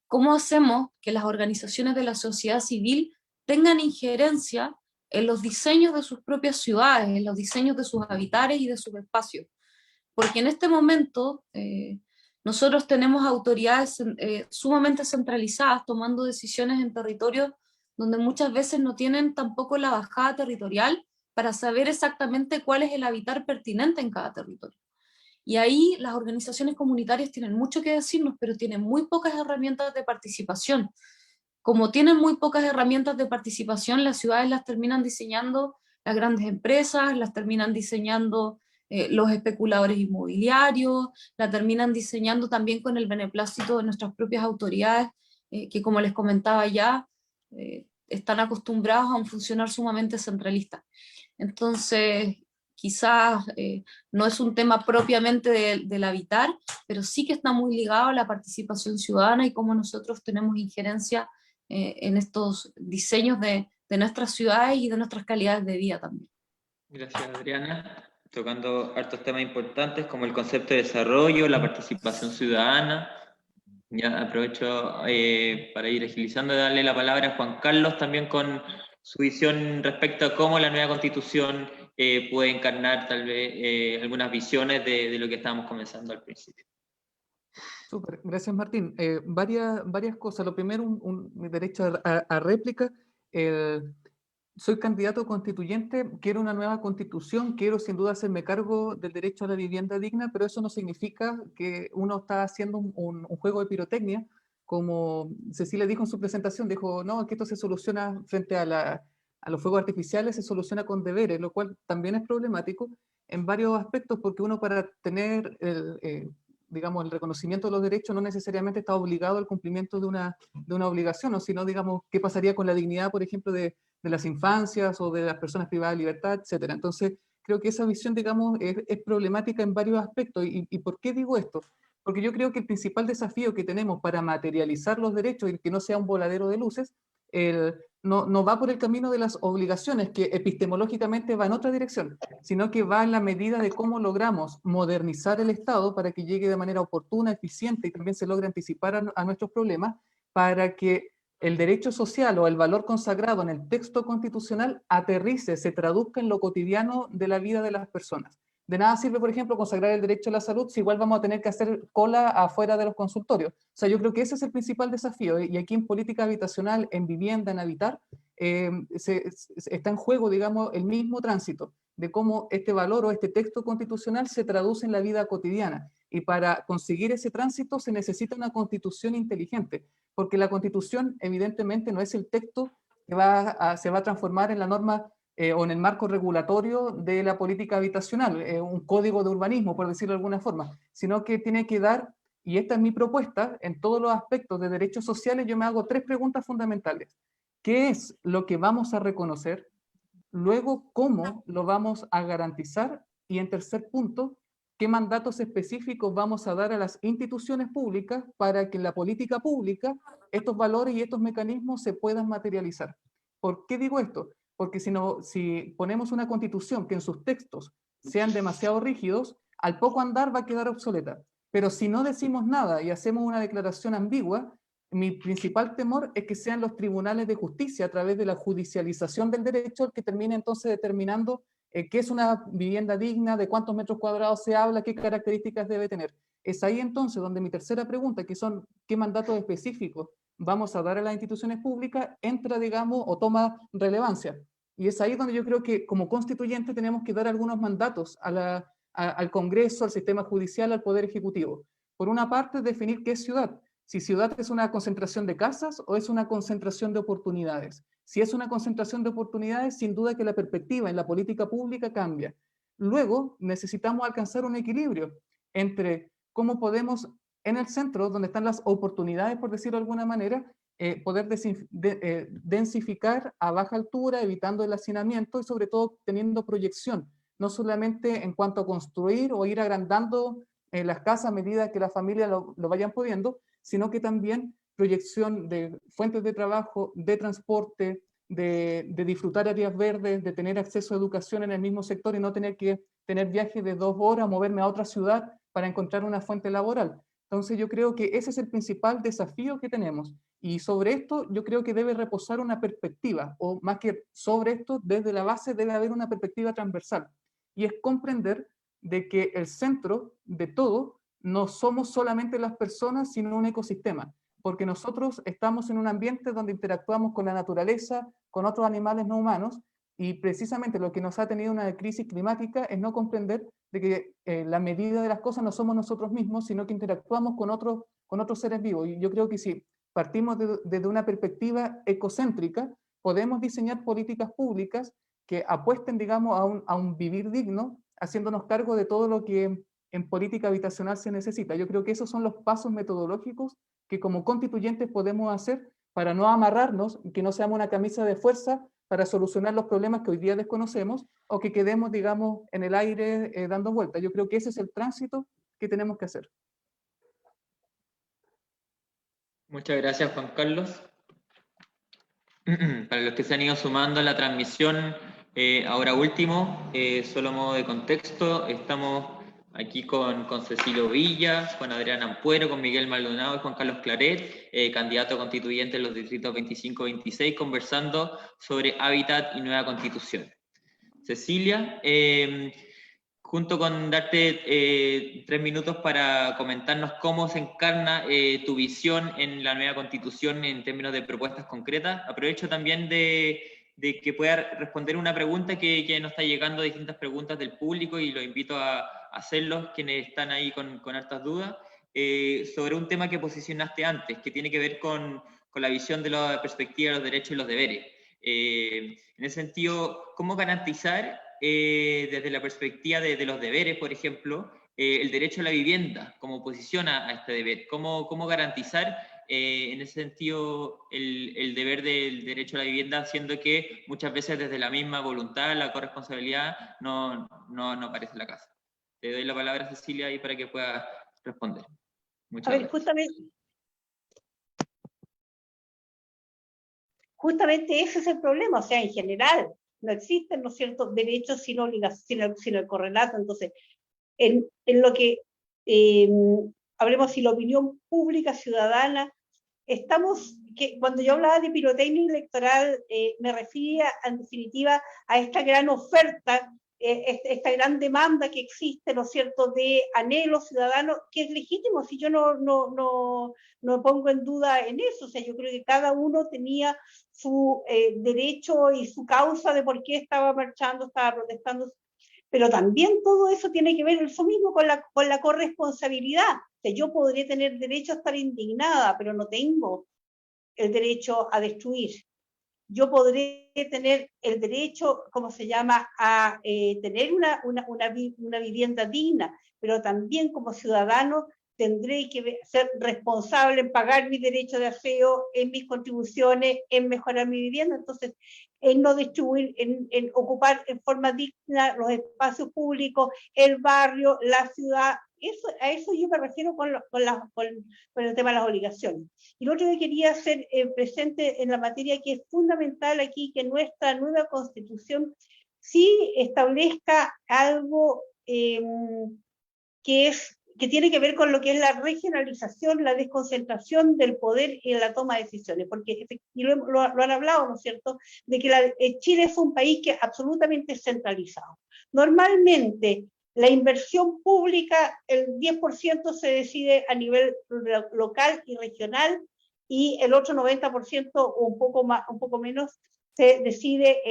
¿Cómo hacemos que las organizaciones de la sociedad civil tengan injerencia en los diseños de sus propias ciudades, en los diseños de sus habitares y de sus espacios? Porque en este momento nosotros tenemos autoridades sumamente centralizadas tomando decisiones en territorios donde muchas veces no tienen tampoco la bajada territorial para saber exactamente cuál es el habitar pertinente en cada territorio. Y ahí las organizaciones comunitarias tienen mucho que decirnos, pero tienen muy pocas herramientas de participación. Como tienen muy pocas herramientas de participación, las ciudades las terminan diseñando las grandes empresas, las terminan diseñando los especuladores inmobiliarios, la terminan diseñando también con el beneplácito de nuestras propias autoridades, que como les comentaba ya, están acostumbrados a un funcionar sumamente centralista. Entonces, quizás no es un tema propiamente del habitar, pero sí que está muy ligado a la participación ciudadana y cómo nosotros tenemos injerencia en estos diseños de nuestras ciudades y de nuestras calidades de vida también. Gracias, Adriana. Tocando hartos temas importantes como el concepto de desarrollo, la participación ciudadana. Ya aprovecho para ir agilizando y darle la palabra a Juan Carlos también con su visión respecto a cómo la nueva constitución puede encarnar tal vez algunas visiones de lo que estábamos comenzando al principio. Súper, gracias Martín. Varias cosas. Lo primero, mi derecho a réplica. Soy candidato constituyente, quiero una nueva constitución, quiero sin duda hacerme cargo del derecho a la vivienda digna, pero eso no significa que uno está haciendo un juego de pirotecnia, como Cecilia dijo en su presentación, dijo, no, que esto se soluciona frente a los fuegos artificiales, se soluciona con deberes, lo cual también es problemático en varios aspectos, porque uno para tener digamos, el reconocimiento de los derechos no necesariamente está obligado al cumplimiento de una obligación, o sino, digamos, qué pasaría con la dignidad, por ejemplo, de las infancias o de las personas privadas de libertad, etcétera. Entonces, creo que esa visión, digamos, es problemática en varios aspectos. ¿Y por qué digo esto? Porque yo creo que el principal desafío que tenemos para materializar los derechos y que no sea un voladero de luces, no va por el camino de las obligaciones, que epistemológicamente va en otra dirección, sino que va en la medida de cómo logramos modernizar el Estado para que llegue de manera oportuna, eficiente y también se logre anticipar a nuestros problemas, para que el derecho social o el valor consagrado en el texto constitucional aterrice, se traduzca en lo cotidiano de la vida de las personas. De nada sirve, por ejemplo, consagrar el derecho a la salud si igual vamos a tener que hacer cola afuera de los consultorios. O sea, yo creo que ese es el principal desafío. Y aquí en política habitacional, en vivienda, en habitar, está en juego, digamos, el mismo tránsito de cómo este valor o este texto constitucional se traduce en la vida cotidiana. Y para conseguir ese tránsito se necesita una constitución inteligente, porque la constitución evidentemente no es el texto que se va a transformar en la norma o en el marco regulatorio de la política habitacional, un código de urbanismo, por decirlo de alguna forma, sino que tiene que dar, y esta es mi propuesta, en todos los aspectos de derechos sociales, yo me hago 3 preguntas fundamentales. ¿Qué es lo que vamos a reconocer? Luego, ¿cómo lo vamos a garantizar? Y en tercer punto, ¿qué mandatos específicos vamos a dar a las instituciones públicas para que en la política pública estos valores y estos mecanismos se puedan materializar? ¿Por qué digo esto? Porque si ponemos una constitución que en sus textos sean demasiado rígidos, al poco andar va a quedar obsoleta. Pero si no decimos nada y hacemos una declaración ambigua, mi principal temor es que sean los tribunales de justicia a través de la judicialización del derecho el que termine entonces determinando qué es una vivienda digna, de cuántos metros cuadrados se habla, qué características debe tener. Es ahí entonces donde mi tercera pregunta, que son qué mandatos específicos vamos a dar a las instituciones públicas, entra, digamos, o toma relevancia. Y es ahí donde yo creo que como constituyente tenemos que dar algunos mandatos al Congreso, al sistema judicial, al Poder Ejecutivo. Por una parte, definir qué es ciudad. Si ciudad es una concentración de casas o es una concentración de oportunidades. Si es una concentración de oportunidades, sin duda que la perspectiva en la política pública cambia. Luego, necesitamos alcanzar un equilibrio entre cómo podemos, en el centro, donde están las oportunidades, por decirlo de alguna manera, poder densificar a baja altura, evitando el hacinamiento y sobre todo teniendo proyección, no solamente en cuanto a construir o ir agrandando las casas a medida que las familias lo vayan pudiendo, sino que también proyección de fuentes de trabajo, de transporte, de disfrutar áreas verdes, de tener acceso a educación en el mismo sector y no tener que tener viajes de 2 horas, moverme a otra ciudad para encontrar una fuente laboral. Entonces yo creo que ese es el principal desafío que tenemos. Y sobre esto yo creo que debe reposar una perspectiva, o más que sobre esto, desde la base debe haber una perspectiva transversal. Y es comprender de que el centro de todo no somos solamente las personas, sino un ecosistema, porque nosotros estamos en un ambiente donde interactuamos con la naturaleza, con otros animales no humanos, y precisamente lo que nos ha tenido una crisis climática es no comprender de que la medida de las cosas no somos nosotros mismos, sino que interactuamos con otros seres vivos. Y yo creo que si partimos desde una perspectiva ecocéntrica, podemos diseñar políticas públicas que apuesten, digamos, a un vivir digno, haciéndonos cargo de todo lo que en política habitacional se necesita. Yo creo que esos son los pasos metodológicos que como constituyentes podemos hacer para no amarrarnos y que no seamos una camisa de fuerza para solucionar los problemas que hoy día desconocemos o que quedemos, digamos, en el aire dando vueltas. Yo creo que ese es el tránsito que tenemos que hacer. Muchas gracias, Juan Carlos. Para los que se han ido sumando a la transmisión, ahora último, solo modo de contexto, estamos aquí con Cecilio Villa, con Adrián Ampuero, con Miguel Maldonado y Juan Carlos Claret, candidato constituyente en los distritos 25-26, conversando sobre hábitat y nueva constitución. Cecilia, junto con darte 3 minutos para comentarnos cómo se encarna tu visión en la nueva constitución en términos de propuestas concretas. Aprovecho también de que pueda responder una pregunta que nos está llegando, distintas preguntas del público, y los invito a hacerlos, quienes están ahí con hartas dudas, sobre un tema que posicionaste antes, que tiene que ver con la visión de la perspectiva de los derechos y los deberes. En ese sentido, ¿cómo garantizar desde la perspectiva de los deberes, por ejemplo, el derecho a la vivienda como oposición a este deber? ¿Cómo garantizar en ese sentido el deber del derecho a la vivienda, siendo que muchas veces desde la misma voluntad, la corresponsabilidad, no aparece en la casa? Te doy la palabra, Cecilia, ahí para que puedas responder. Muchas gracias. Justamente ese es el problema, o sea, en general no existen, ¿no es cierto?, derechos sin obligación, sin el correlato. Entonces, en lo que hablemos si la opinión pública ciudadana, cuando yo hablaba de pirotecnia electoral, me refería en definitiva a esta gran oferta, esta gran demanda que existe, ¿no es cierto?, de anhelos ciudadanos, que es legítimo, si yo no pongo en duda en eso. O sea, yo creo que cada uno tenía su derecho y su causa de por qué estaba marchando, estaba protestando, pero también todo eso tiene que ver eso mismo con la corresponsabilidad. O sea, yo podré tener derecho a estar indignada, pero no tengo el derecho a destruir. Yo podré tener el derecho, ¿cómo se llama?, a tener una vivienda digna, pero también como ciudadano tendré que ser responsable en pagar mi derecho de aseo, en mis contribuciones, en mejorar mi vivienda. Entonces, en no distribuir, en ocupar en forma digna los espacios públicos, el barrio, la ciudad. A eso yo me refiero con el tema de las obligaciones. Y lo otro que quería hacer presente en la materia, que es fundamental aquí, que nuestra nueva Constitución sí establezca algo que tiene que ver con lo que es la regionalización, la desconcentración del poder en la toma de decisiones, porque y lo han hablado, ¿no es cierto?, de que Chile es un país que es absolutamente centralizado. Normalmente, la inversión pública, el 10% se decide a nivel local y regional, y el otro 90% o un poco menos se decide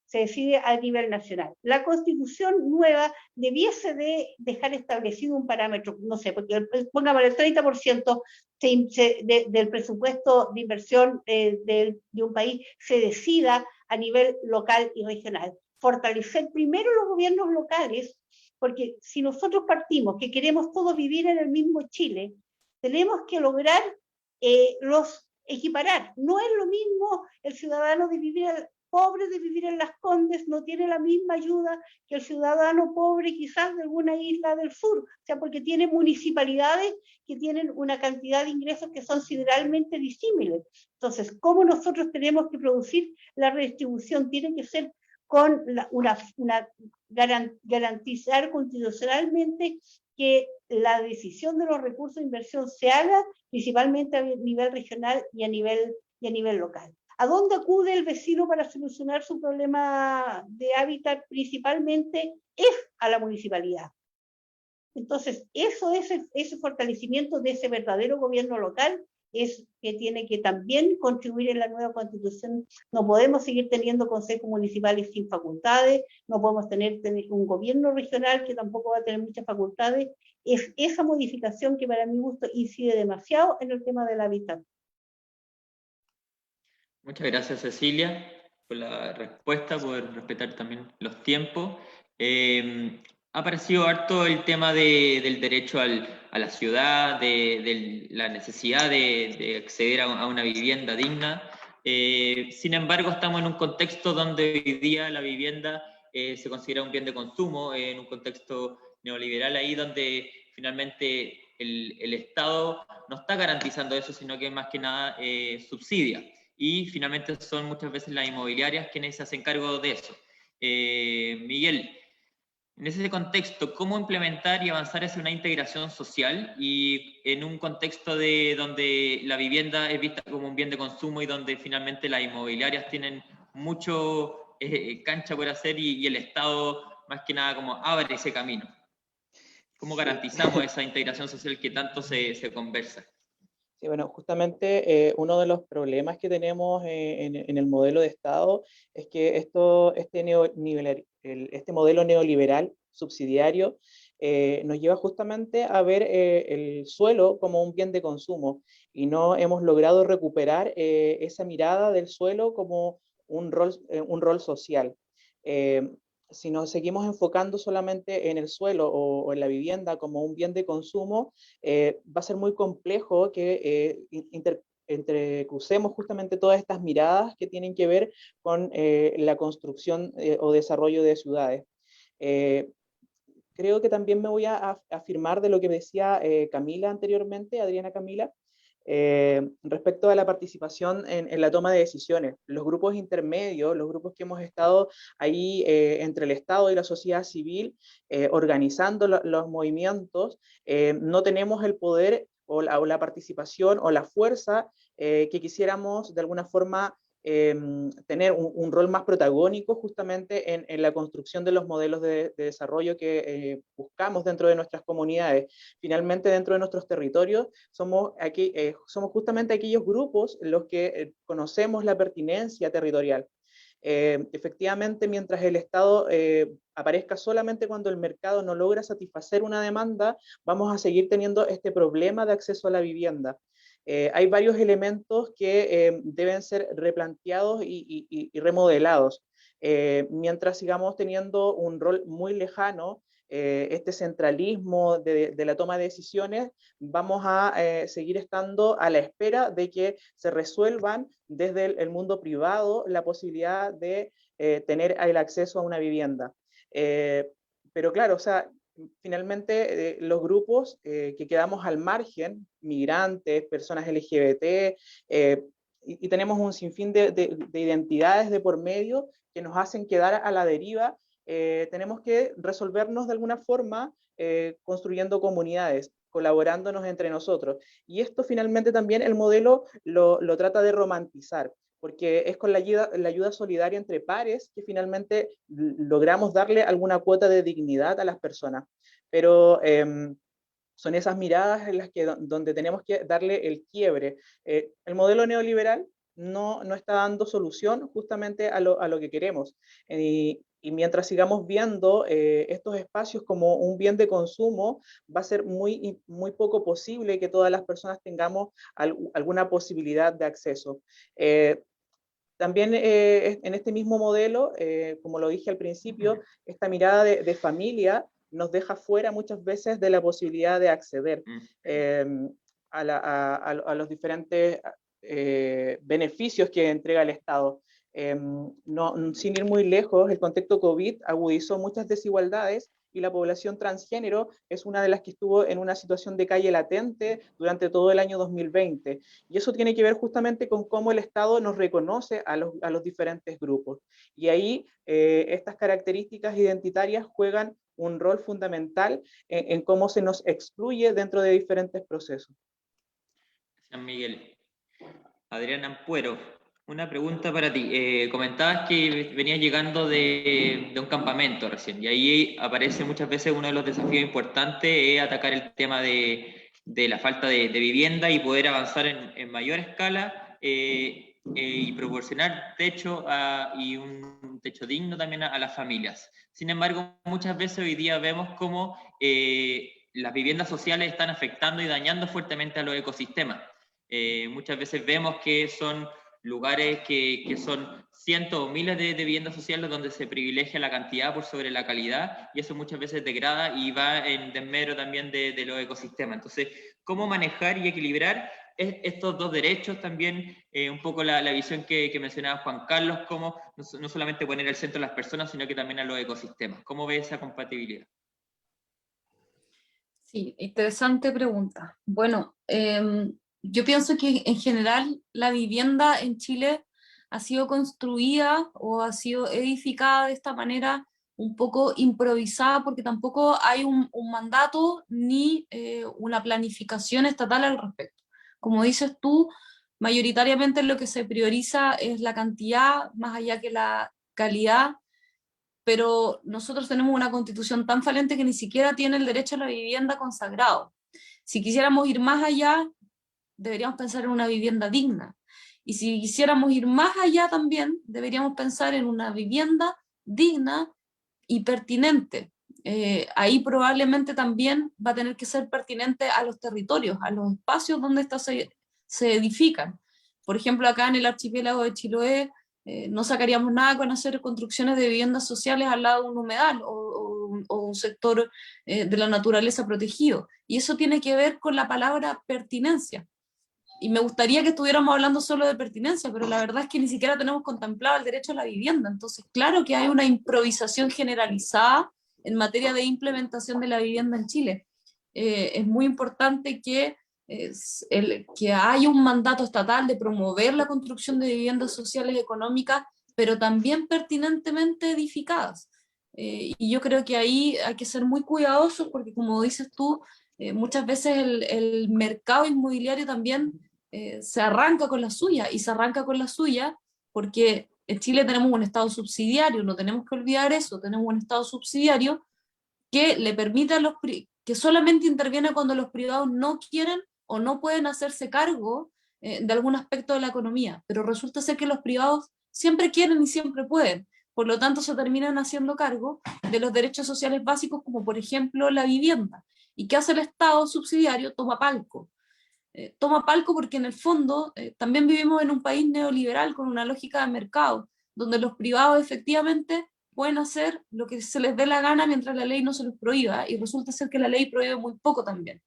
se decide a nivel nacional. La Constitución nueva debiese de dejar establecido un parámetro, no sé, porque pongamos el 30% del presupuesto de inversión de un país se decida a nivel local y regional. Fortalecer primero los gobiernos locales, porque si nosotros partimos que queremos todos vivir en el mismo Chile, tenemos que lograr los equiparar. No es lo mismo el ciudadano pobre de vivir en Las Condes, no tiene la misma ayuda que el ciudadano pobre quizás de alguna isla del sur, o sea, porque tiene municipalidades que tienen una cantidad de ingresos que son sideralmente disímiles. Entonces, ¿cómo nosotros tenemos que producir la redistribución? Tiene que ser con garantizar constitucionalmente que la decisión de los recursos de inversión se haga principalmente a nivel regional y a nivel local. ¿A dónde acude el vecino para solucionar su problema de hábitat? Principalmente es a la municipalidad. Entonces, ese fortalecimiento de ese verdadero gobierno local es que tiene que también contribuir en la nueva Constitución. No podemos seguir teniendo consejos municipales sin facultades, no podemos tener un gobierno regional que tampoco va a tener muchas facultades. Es esa modificación que para mi gusto incide demasiado en el tema del hábitat. Muchas gracias, Cecilia, por la respuesta, por respetar también los tiempos. Ha aparecido harto el tema del derecho a la ciudad, de la necesidad de acceder a una vivienda digna. Sin embargo, estamos en un contexto donde hoy día la vivienda se considera un bien de consumo, en un contexto neoliberal ahí donde finalmente el Estado no está garantizando eso, sino que más que nada subsidia. Y finalmente son muchas veces las inmobiliarias quienes se hacen cargo de eso. Miguel, en ese contexto, ¿cómo implementar y avanzar hacia una integración social y en un contexto donde la vivienda es vista como un bien de consumo y donde finalmente las inmobiliarias tienen mucho cancha por hacer y el Estado más que nada como abre ese camino? ¿Cómo garantizamos esa integración social que tanto se conversa? Sí, bueno, justamente uno de los problemas que tenemos en el modelo de Estado es que este modelo neoliberal subsidiario nos lleva justamente a ver el suelo como un bien de consumo y no hemos logrado recuperar esa mirada del suelo como un rol social. Si nos seguimos enfocando solamente en el suelo o en la vivienda como un bien de consumo, va a ser muy complejo que entrecrucemos justamente todas estas miradas que tienen que ver con la construcción o desarrollo de ciudades. Creo que también me voy a afirmar de lo que decía Camila anteriormente, Adriana Camila, respecto a la participación en la toma de decisiones. Los grupos intermedios, los grupos que hemos estado ahí entre el Estado y la sociedad civil, organizando los movimientos, no tenemos el poder o la participación o la fuerza que quisiéramos de alguna forma tener un rol más protagónico justamente en la construcción de los modelos de desarrollo que buscamos dentro de nuestras comunidades. Finalmente, dentro de nuestros territorios, somos justamente aquellos grupos los que conocemos la pertinencia territorial. Efectivamente, mientras el Estado aparezca solamente cuando el mercado no logra satisfacer una demanda, vamos a seguir teniendo este problema de acceso a la vivienda. Hay varios elementos que deben ser replanteados y remodelados. Mientras sigamos teniendo un rol muy lejano, este centralismo de la toma de decisiones, vamos a seguir estando a la espera de que se resuelvan desde el mundo privado la posibilidad de tener el acceso a una vivienda. Pero claro, o sea, finalmente los grupos que quedamos al margen, migrantes, personas LGBT, y tenemos un sinfín de identidades de por medio que nos hacen quedar a la deriva, tenemos que resolvernos de alguna forma construyendo comunidades, colaborándonos entre nosotros. Y esto finalmente también el modelo lo trata de romantizar, porque es con la ayuda solidaria entre pares que finalmente logramos darle alguna cuota de dignidad a las personas. Pero son esas miradas en las que donde tenemos que darle el quiebre. El modelo neoliberal no está dando solución justamente a lo que queremos. Y mientras sigamos viendo estos espacios como un bien de consumo, va a ser muy poco posible que todas las personas tengamos alguna posibilidad de acceso. También en este mismo modelo, como lo dije al principio, esta mirada de familia nos deja fuera muchas veces de la posibilidad de acceder a los diferentes beneficios que entrega el Estado. Sin ir muy lejos, el contexto COVID agudizó muchas desigualdades y la población transgénero es una de las que estuvo en una situación de calle latente durante todo el año 2020. Y eso tiene que ver justamente con cómo el Estado nos reconoce a los diferentes grupos. Y ahí estas características identitarias juegan un rol fundamental en cómo se nos excluye dentro de diferentes procesos. Gracias, Miguel. Adriana Ampuero, una pregunta para ti. Comentabas que venías llegando de un campamento recién, y ahí aparece muchas veces uno de los desafíos importantes, es atacar el tema de la falta de vivienda y poder avanzar en mayor escala y proporcionar techo y un techo digno también a las familias. Sin embargo, muchas veces hoy día vemos cómo las viviendas sociales están afectando y dañando fuertemente a los ecosistemas. Muchas veces vemos que son lugares que son cientos o miles de viviendas sociales donde se privilegia la cantidad por sobre la calidad, y eso muchas veces degrada y va en desmedro también de los ecosistemas. Entonces, ¿cómo manejar y equilibrar estos dos derechos también? Un poco la visión que mencionaba Juan Carlos, cómo no solamente poner al centro a las personas, sino que también a los ecosistemas. ¿Cómo ve esa compatibilidad? Sí, interesante pregunta. Bueno, yo pienso que en general la vivienda en Chile ha sido construida o ha sido edificada de esta manera un poco improvisada, porque tampoco hay un mandato ni una planificación estatal al respecto. Como dices tú, mayoritariamente lo que se prioriza es la cantidad más allá que la calidad, pero nosotros tenemos una constitución tan falente que ni siquiera tiene el derecho a la vivienda consagrado. Si quisiéramos ir más allá, deberíamos pensar en una vivienda digna. Y si quisiéramos ir más allá también, deberíamos pensar en una vivienda digna y pertinente. Ahí probablemente también va a tener que ser pertinente a los territorios, a los espacios donde estas se edifican. Por ejemplo, acá en el archipiélago de Chiloé, no sacaríamos nada con hacer construcciones de viviendas sociales al lado de un humedal o un sector de la naturaleza protegido. Y eso tiene que ver con la palabra pertinencia. Y me gustaría que estuviéramos hablando solo de pertinencia, pero la verdad es que ni siquiera tenemos contemplado el derecho a la vivienda. Entonces, claro que hay una improvisación generalizada en materia de implementación de la vivienda en Chile. Es muy importante que haya un mandato estatal de promover la construcción de viviendas sociales económicas, pero también pertinentemente edificadas. Y yo creo que ahí hay que ser muy cuidadosos porque, como dices tú, muchas veces el mercado inmobiliario también se arranca con la suya, y se arranca con la suya porque en Chile tenemos un Estado subsidiario, no tenemos que olvidar eso, tenemos un Estado subsidiario que le permite a que solamente interviene cuando los privados no quieren o no pueden hacerse cargo de algún aspecto de la economía, pero resulta ser que los privados siempre quieren y siempre pueden, por lo tanto se terminan haciendo cargo de los derechos sociales básicos, como por ejemplo la vivienda. ¿Y qué hace el Estado subsidiario? Toma palco. Toma palco porque en el fondo también vivimos en un país neoliberal con una lógica de mercado, donde los privados efectivamente pueden hacer lo que se les dé la gana mientras la ley no se los prohíba, y resulta ser que la ley prohíbe muy poco también.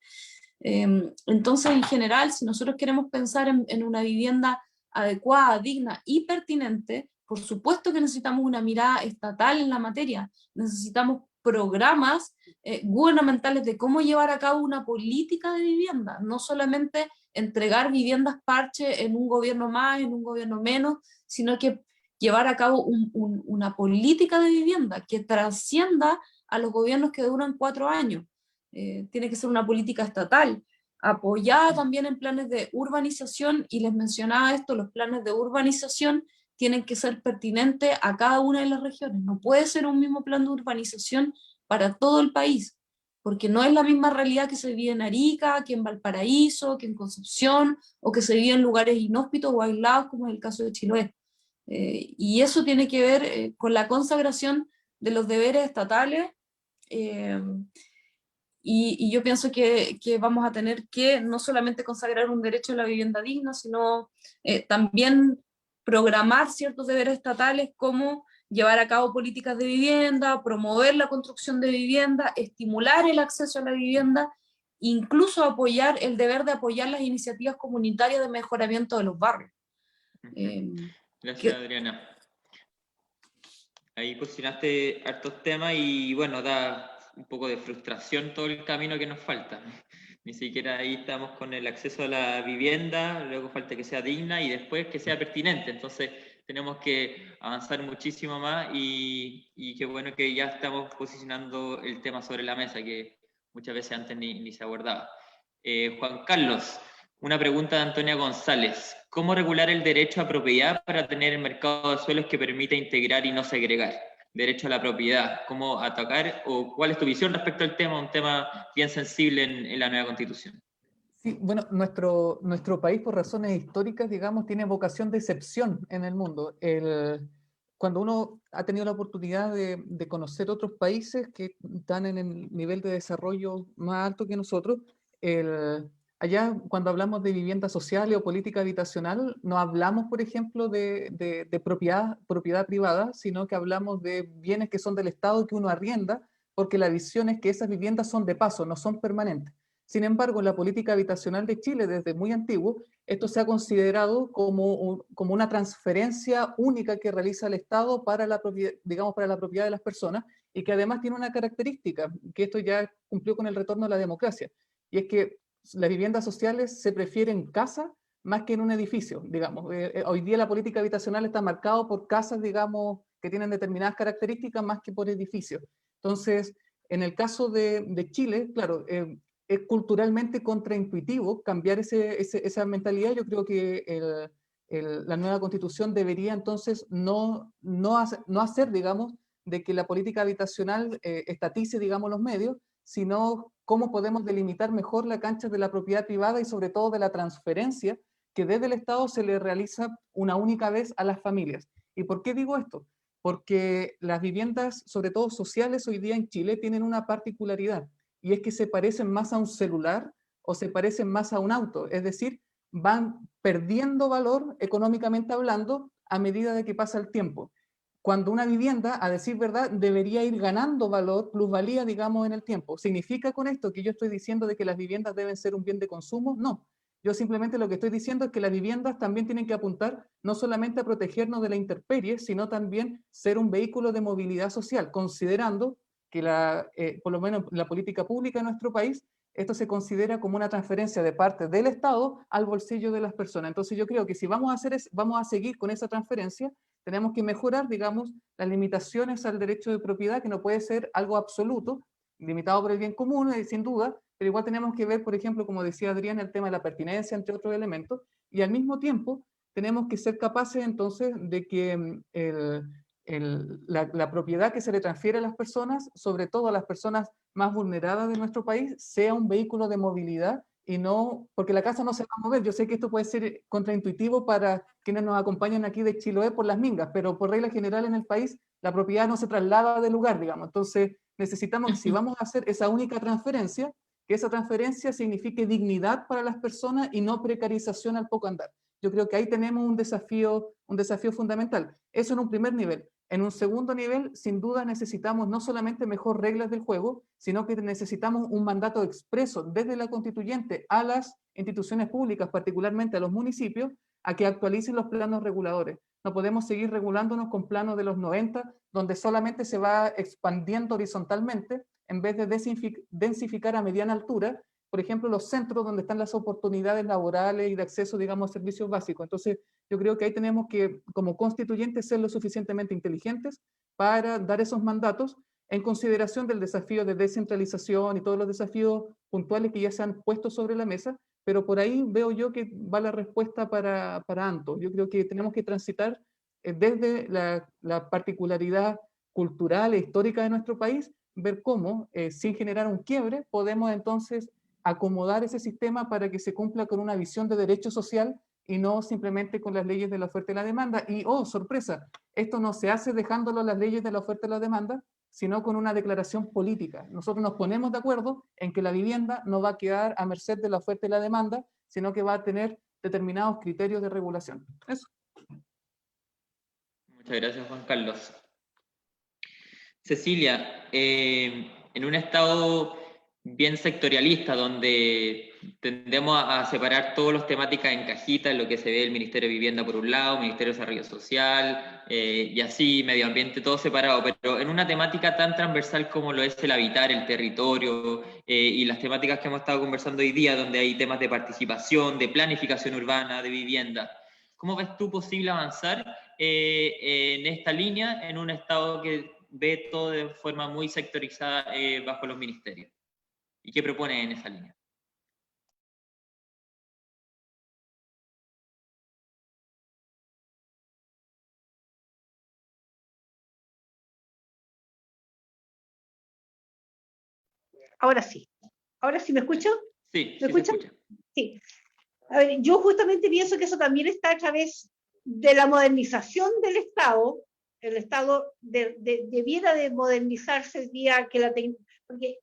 Entonces, en general, si nosotros queremos pensar en una vivienda adecuada, digna y pertinente, por supuesto que necesitamos una mirada estatal en la materia, necesitamos programas gubernamentales de cómo llevar a cabo una política de vivienda, no solamente entregar viviendas parche en un gobierno más, en un gobierno menos, sino que llevar a cabo una política de vivienda que trascienda a los gobiernos que duran 4 años. Tiene que ser una política estatal, apoyada también en planes de urbanización, y les mencionaba esto, los planes de urbanización tienen que ser pertinentes a cada una de las regiones. No puede ser un mismo plan de urbanización para todo el país, porque no es la misma realidad que se vive en Arica, que en Valparaíso, que en Concepción, o que se vive en lugares inhóspitos o aislados, como es el caso de Chiloé. Y eso tiene que ver con la consagración de los deberes estatales, y yo pienso que vamos a tener que no solamente consagrar un derecho a la vivienda digna, sino también programar ciertos deberes estatales, como llevar a cabo políticas de vivienda, promover la construcción de vivienda, estimular el acceso a la vivienda, incluso apoyar el deber de apoyar las iniciativas comunitarias de mejoramiento de los barrios. Gracias, Adriana. Ahí posicionaste hartos temas y bueno, da un poco de frustración todo el camino que nos falta. Ni siquiera ahí estamos con el acceso a la vivienda, luego falta que sea digna y después que sea pertinente. Entonces tenemos que avanzar muchísimo más y qué bueno que ya estamos posicionando el tema sobre la mesa, que muchas veces antes ni se abordaba. Juan Carlos, una pregunta de Antonia González. ¿Cómo regular el derecho a propiedad para tener el mercado de suelos que permita integrar y no segregar? Derecho a la propiedad, ¿cómo atacar o cuál es tu visión respecto al tema? Un tema bien sensible en la nueva Constitución. Sí, bueno, nuestro país, por razones históricas, digamos, tiene vocación de excepción en el mundo. Cuando uno ha tenido la oportunidad de conocer otros países que están en el nivel de desarrollo más alto que nosotros, allá cuando hablamos de vivienda social o política habitacional, no hablamos, por ejemplo, de propiedad privada, sino que hablamos de bienes que son del Estado que uno arrienda, porque la visión es que esas viviendas son de paso, no son permanentes. Sin embargo, en la política habitacional de Chile, desde muy antiguo, esto se ha considerado como una transferencia única que realiza el Estado para la propiedad, digamos, para la propiedad de las personas, y que además tiene una característica, que esto ya cumplió con el retorno a la democracia, y es que las viviendas sociales se prefieren en casa más que en un edificio, digamos. Hoy día la política habitacional está marcada por casas, digamos, que tienen determinadas características más que por edificios. Entonces, en el caso de Chile, claro, es culturalmente contraintuitivo cambiar esa mentalidad. Yo creo que la nueva constitución debería entonces no hacer, digamos, de que la política habitacional estatice, digamos, los medios, sino cómo podemos delimitar mejor la cancha de la propiedad privada y sobre todo de la transferencia que desde el Estado se le realiza una única vez a las familias. ¿Y por qué digo esto? Porque las viviendas, sobre todo sociales, hoy día en Chile tienen una particularidad, y es que se parecen más a un celular o se parecen más a un auto, es decir, van perdiendo valor económicamente hablando a medida de que pasa el tiempo. Cuando una vivienda, a decir verdad, debería ir ganando valor, plusvalía, digamos, en el tiempo. ¿Significa con esto que yo estoy diciendo de que las viviendas deben ser un bien de consumo? No. Yo simplemente lo que estoy diciendo es que las viviendas también tienen que apuntar no solamente a protegernos de la intemperie, sino también ser un vehículo de movilidad social, considerando que por lo menos la política pública en nuestro país, esto se considera como una transferencia de parte del Estado al bolsillo de las personas. Entonces yo creo que si vamos a seguir con esa transferencia, tenemos que mejorar, digamos, las limitaciones al derecho de propiedad, que no puede ser algo absoluto, limitado por el bien común, sin duda, pero igual tenemos que ver, por ejemplo, como decía Adrián, el tema de la pertinencia, entre otros elementos, y al mismo tiempo tenemos que ser capaces entonces de que la propiedad que se le transfiere a las personas, sobre todo a las personas más vulneradas de nuestro país, sea un vehículo de movilidad y no, porque la casa no se va a mover. Yo sé que esto puede ser contraintuitivo para quienes nos acompañan aquí de Chiloé por las Mingas, pero por regla general en el país la propiedad no se traslada de lugar, digamos. Entonces necesitamos que si vamos a hacer esa única transferencia, que esa transferencia signifique dignidad para las personas y no precarización al poco andar. Yo creo que ahí tenemos un desafío fundamental. Eso en un primer nivel. En un segundo nivel, sin duda necesitamos no solamente mejor reglas del juego, sino que necesitamos un mandato expreso desde la constituyente a las instituciones públicas, particularmente a los municipios, a que actualicen los planos reguladores. No podemos seguir regulándonos con planos de los 90, donde solamente se va expandiendo horizontalmente, en vez de densificar a mediana altura, por ejemplo, los centros donde están las oportunidades laborales y de acceso, digamos, a servicios básicos. Entonces, yo creo que ahí tenemos que, como constituyentes, ser lo suficientemente inteligentes para dar esos mandatos en consideración del desafío de descentralización y todos los desafíos puntuales que ya se han puesto sobre la mesa, pero por ahí veo yo que va la respuesta para Anto. Yo creo que tenemos que transitar desde la particularidad cultural e histórica de nuestro país, ver cómo, sin generar un quiebre, podemos entonces acomodar ese sistema para que se cumpla con una visión de derecho social y no simplemente con las leyes de la oferta y la demanda. Y, oh, sorpresa, esto no se hace dejándolo a las leyes de la oferta y la demanda, sino con una declaración política. Nosotros nos ponemos de acuerdo en que la vivienda no va a quedar a merced de la oferta y la demanda, sino que va a tener determinados criterios de regulación. Eso. Muchas gracias, Juan Carlos. Cecilia, en un estado bien sectorialista, donde tendemos a separar todas las temáticas en cajitas, lo que se ve el Ministerio de Vivienda por un lado, Ministerio de Desarrollo Social, y así, medio ambiente, todo separado, pero en una temática tan transversal como lo es el habitar, el territorio, y las temáticas que hemos estado conversando hoy día, donde hay temas de participación, de planificación urbana, de vivienda. ¿Cómo ves tú posible avanzar en esta línea, en un estado que ve todo de forma muy sectorizada bajo los ministerios? ¿Y qué propone en esa línea? Ahora sí. ¿Ahora sí me escucho? Sí, ¿Me escuchan? se escucha. Sí. A ver, yo justamente pienso que eso también está a través de la modernización del Estado. El Estado debiera de modernizarse el día que porque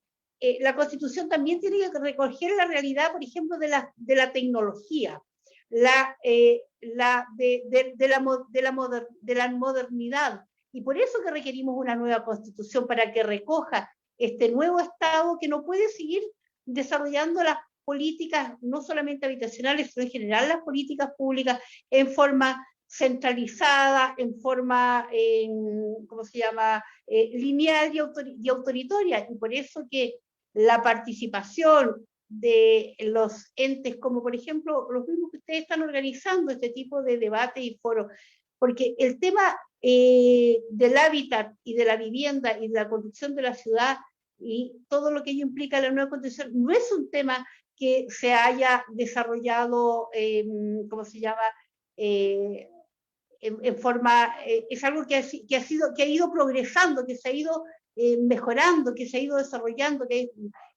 la Constitución también tiene que recoger la realidad, por ejemplo, de la tecnología, de la modernidad. Y por eso que requerimos una nueva Constitución, para que recoja este nuevo Estado que no puede seguir desarrollando las políticas, no solamente habitacionales, sino en general las políticas públicas en forma centralizada, en forma, ¿cómo se llama?, lineal y autoritaria. Y por eso que la participación de los entes, como por ejemplo los mismos que ustedes están organizando, este tipo de debates y foros, porque el tema del hábitat y de la vivienda y de la construcción de la ciudad y todo lo que ello implica la nueva constitución no es un tema que se haya desarrollado, ¿cómo se llama?, en forma, es algo que ha ido progresando, que se ha ido mejorando, que se ha ido desarrollando.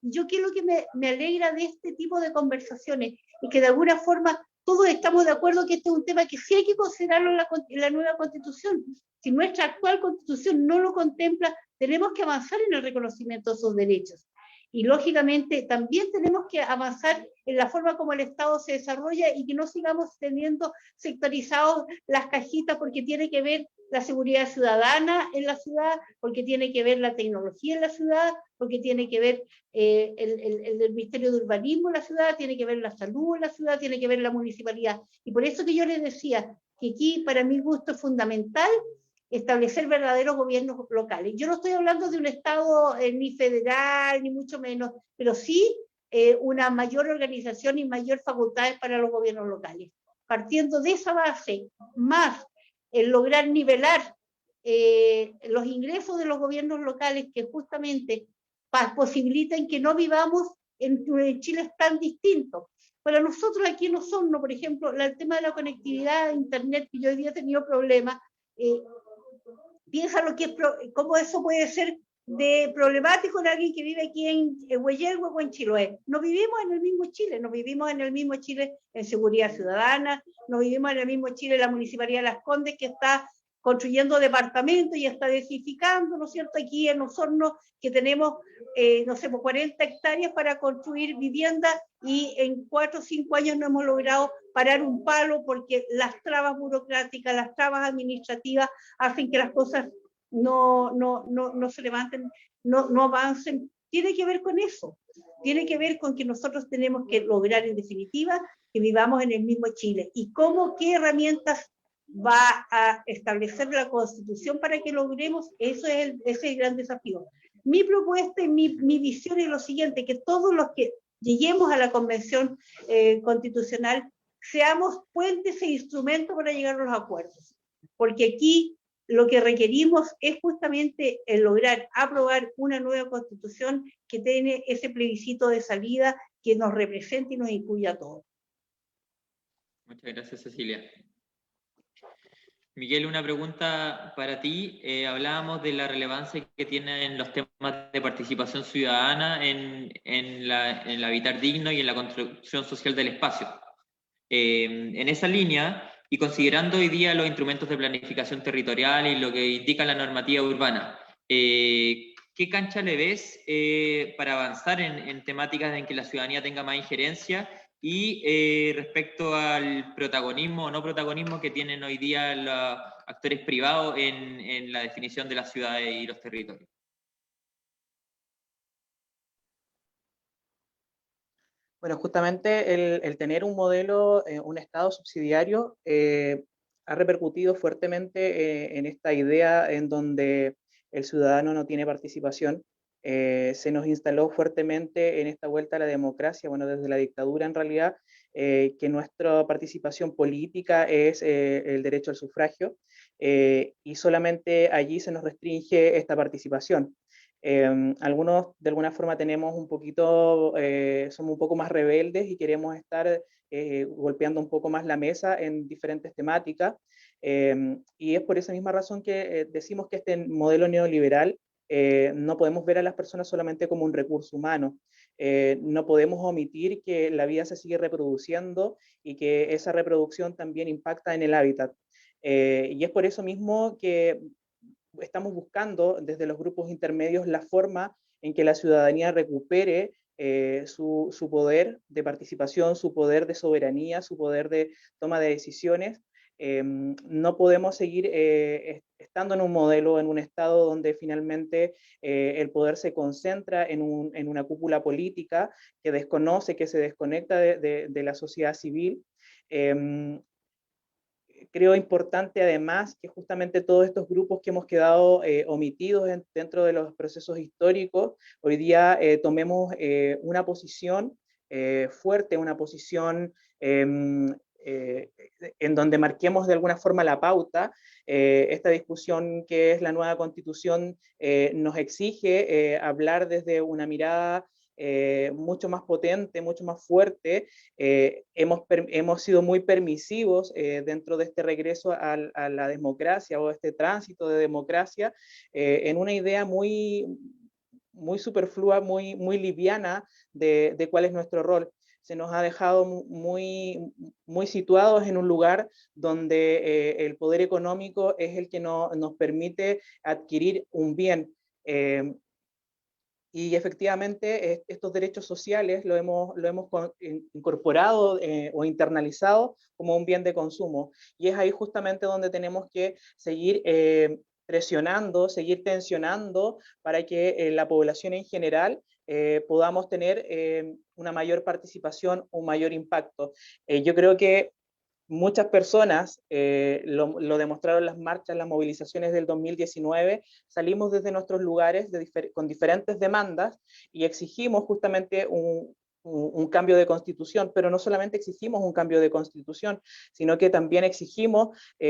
Yo creo que me alegra de este tipo de conversaciones y que de alguna forma todos estamos de acuerdo que este es un tema que sí hay que considerarlo en la nueva Constitución. Si nuestra actual Constitución no lo contempla, tenemos que avanzar en el reconocimiento de esos derechos. Y lógicamente también tenemos que avanzar en la forma como el Estado se desarrolla y que no sigamos teniendo sectorizados las cajitas, porque tiene que ver la seguridad ciudadana en la ciudad, porque tiene que ver la tecnología en la ciudad, porque tiene que ver el Ministerio de Urbanismo en la ciudad, tiene que ver la salud en la ciudad, tiene que ver la municipalidad. Y por eso que yo les decía que aquí, para mi gusto, es fundamental establecer verdaderos gobiernos locales. Yo no estoy hablando de un Estado ni federal, ni mucho menos, pero sí una mayor organización y mayor facultades para los gobiernos locales. Partiendo de esa base, más el lograr nivelar los ingresos de los gobiernos locales, que justamente posibilitan que no vivamos en Chile tan distinto. Para nosotros aquí en Osorno, por ejemplo, el tema de la conectividad, internet, que yo hoy día he tenido problemas, piensa cómo eso puede ser de problemático en alguien que vive aquí en Hueyelgue o en Chiloé. No vivimos en el mismo Chile, no vivimos en el mismo Chile en seguridad ciudadana, no vivimos en el mismo Chile en la Municipalidad de Las Condes, que está construyendo departamentos y está edificando, ¿no es cierto?, aquí en Osorno, que tenemos, no sé, 40 hectáreas para construir viviendas y en 4 o 5 años no hemos logrado parar un palo porque las trabas burocráticas, las trabas administrativas hacen que las cosas no se levanten, no avancen. Tiene que ver con eso, tiene que ver con que nosotros tenemos que lograr en definitiva que vivamos en el mismo Chile. ¿Y qué herramientas va a establecer la Constitución para que logremos? Ese es el gran desafío. Mi propuesta y mi visión es lo siguiente, que todos los que lleguemos a la Convención Constitucional seamos puentes e instrumentos para llegar a los acuerdos, porque aquí lo que requerimos es justamente el lograr aprobar una nueva Constitución que tiene ese plebiscito de salida que nos represente y nos incluya a todos. Muchas gracias, Cecilia. Miguel, una pregunta para ti. Hablábamos de la relevancia que tienen los temas de participación ciudadana en el habitar digno y en la construcción social del espacio. En esa línea, y considerando hoy día los instrumentos de planificación territorial y lo que indica la normativa urbana, ¿qué cancha le ves para avanzar en temáticas en que la ciudadanía tenga más injerencia? Y respecto al protagonismo o no protagonismo que tienen hoy día los actores privados en la definición de las ciudades y los territorios. Bueno, justamente el tener un modelo, un Estado subsidiario, ha repercutido fuertemente en esta idea en donde el ciudadano no tiene participación. Se nos instaló fuertemente en esta vuelta a la democracia, bueno, desde la dictadura en realidad, que nuestra participación política es el derecho al sufragio, y solamente allí se nos restringe esta participación. Algunos de alguna forma tenemos un poquito, somos un poco más rebeldes y queremos estar golpeando un poco más la mesa en diferentes temáticas, y es por esa misma razón que decimos que este modelo neoliberal no podemos ver a las personas solamente como un recurso humano. No podemos omitir que la vida se sigue reproduciendo y que esa reproducción también impacta en el hábitat. Y es por eso mismo que estamos buscando desde los grupos intermedios la forma en que la ciudadanía recupere su poder de participación, su poder de soberanía, su poder de toma de decisiones. No podemos seguir estando en un modelo, en un estado donde finalmente el poder se concentra en una cúpula política que desconoce, que se desconecta de la sociedad civil. Creo importante además que justamente todos estos grupos que hemos quedado omitidos dentro de los procesos históricos, hoy día tomemos una posición fuerte, una posición en donde marquemos de alguna forma la pauta. Esta discusión que es la nueva constitución nos exige hablar desde una mirada mucho más potente, mucho más fuerte. Hemos sido muy permisivos dentro de este regreso a la democracia o este tránsito de democracia en una idea muy superflua, muy liviana de cuál es nuestro rol. Se nos ha dejado muy situados en un lugar donde el poder económico es el que nos permite adquirir un bien. Y efectivamente estos derechos sociales lo hemos incorporado o internalizado como un bien de consumo. Y es ahí justamente donde tenemos que seguir presionando, seguir tensionando para que la población en general podamos tener una mayor participación, un mayor impacto. Yo creo que muchas personas, lo demostraron las marchas, las movilizaciones del 2019, salimos desde nuestros lugares con diferentes demandas y exigimos justamente un cambio de constitución, pero no solamente exigimos un cambio de constitución, sino que también exigimos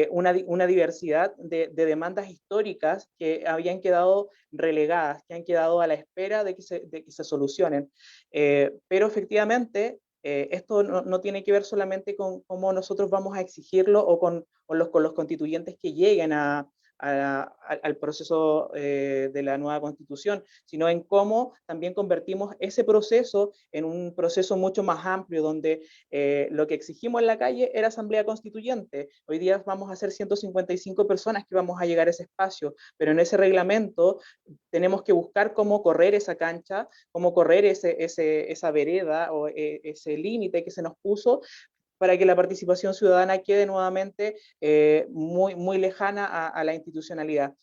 una diversidad de demandas históricas que habían quedado relegadas, que han quedado a la espera de que se solucionen. Pero efectivamente, esto no tiene que ver solamente con cómo nosotros vamos a exigirlo o con los constituyentes que lleguen al proceso de la nueva constitución, sino en cómo también convertimos ese proceso en un proceso mucho más amplio, donde lo que exigimos en la calle era asamblea constituyente. Hoy día vamos a ser 155 personas que vamos a llegar a ese espacio, pero en ese reglamento tenemos que buscar cómo correr esa cancha, cómo correr esa vereda o ese límite que se nos puso para que la participación ciudadana quede nuevamente muy lejana a la institucionalidad.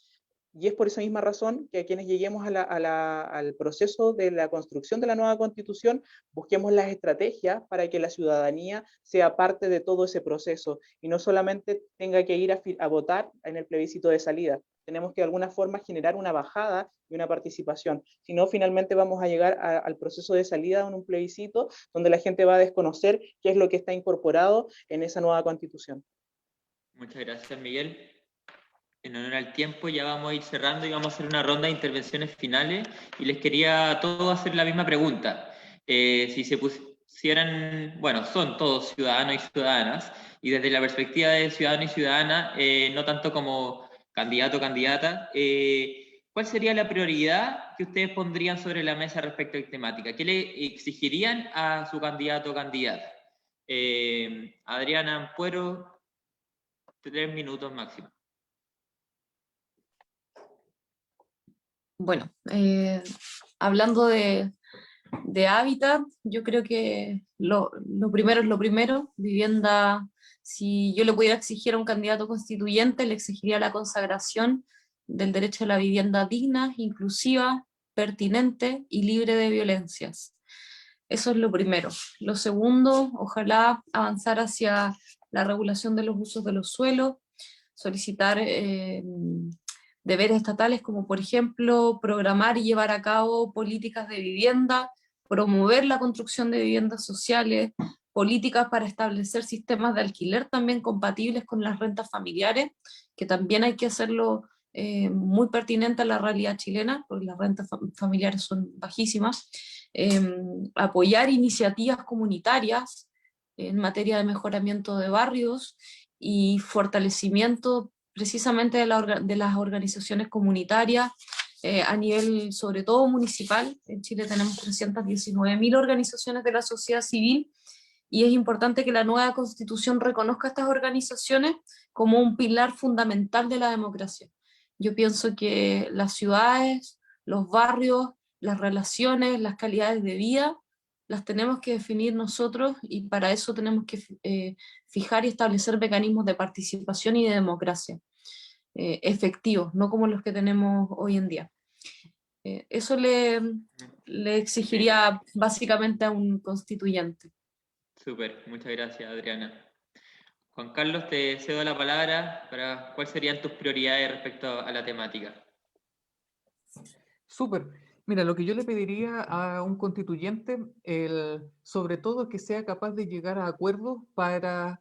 Y es por esa misma razón que a quienes lleguemos al proceso de la construcción de la nueva constitución, busquemos las estrategias para que la ciudadanía sea parte de todo ese proceso y no solamente tenga que ir a votar en el plebiscito de salida. Tenemos que de alguna forma generar una bajada y una participación. Si no, finalmente vamos a llegar al proceso de salida en un plebiscito donde la gente va a desconocer qué es lo que está incorporado en esa nueva constitución. Muchas gracias, Miguel. En honor al tiempo, ya vamos a ir cerrando y vamos a hacer una ronda de intervenciones finales. Y les quería a todos hacer la misma pregunta. Si se pusieran, bueno, son todos ciudadanos y ciudadanas, y desde la perspectiva de ciudadano y ciudadana, no tanto como candidato o candidata, ¿cuál sería la prioridad que ustedes pondrían sobre la mesa respecto a la temática? ¿Qué le exigirían a su candidato o candidata? Adriana Ampuero, 3 minutos máximo. Bueno, hablando de hábitat, yo creo que lo primero es lo primero. Vivienda, si yo le pudiera exigir a un candidato constituyente, le exigiría la consagración del derecho a la vivienda digna, inclusiva, pertinente y libre de violencias. Eso es lo primero. Lo segundo, ojalá avanzar hacia la regulación de los usos de los suelos, solicitar deberes estatales como, por ejemplo, programar y llevar a cabo políticas de vivienda, promover la construcción de viviendas sociales, políticas para establecer sistemas de alquiler también compatibles con las rentas familiares, que también hay que hacerlo muy pertinente a la realidad chilena, porque las rentas familiares son bajísimas. Apoyar iniciativas comunitarias en materia de mejoramiento de barrios y fortalecimiento precisamente de las organizaciones comunitarias a nivel sobre todo municipal. En Chile tenemos 319.000 organizaciones de la sociedad civil y es importante que la nueva Constitución reconozca a estas organizaciones como un pilar fundamental de la democracia. Yo pienso que las ciudades, los barrios las relaciones, las calidades de vida, las tenemos que definir nosotros, y para eso tenemos que fijar y establecer mecanismos de participación y de democracia efectivos, no como los que tenemos hoy en día. Eso le exigiría básicamente a un constituyente. Súper, muchas gracias, Adriana. Juan Carlos, te cedo la palabra para cuáles serían tus prioridades respecto a la temática. Súper. Mira, lo que yo le pediría a un constituyente, sobre todo que sea capaz de llegar a acuerdos para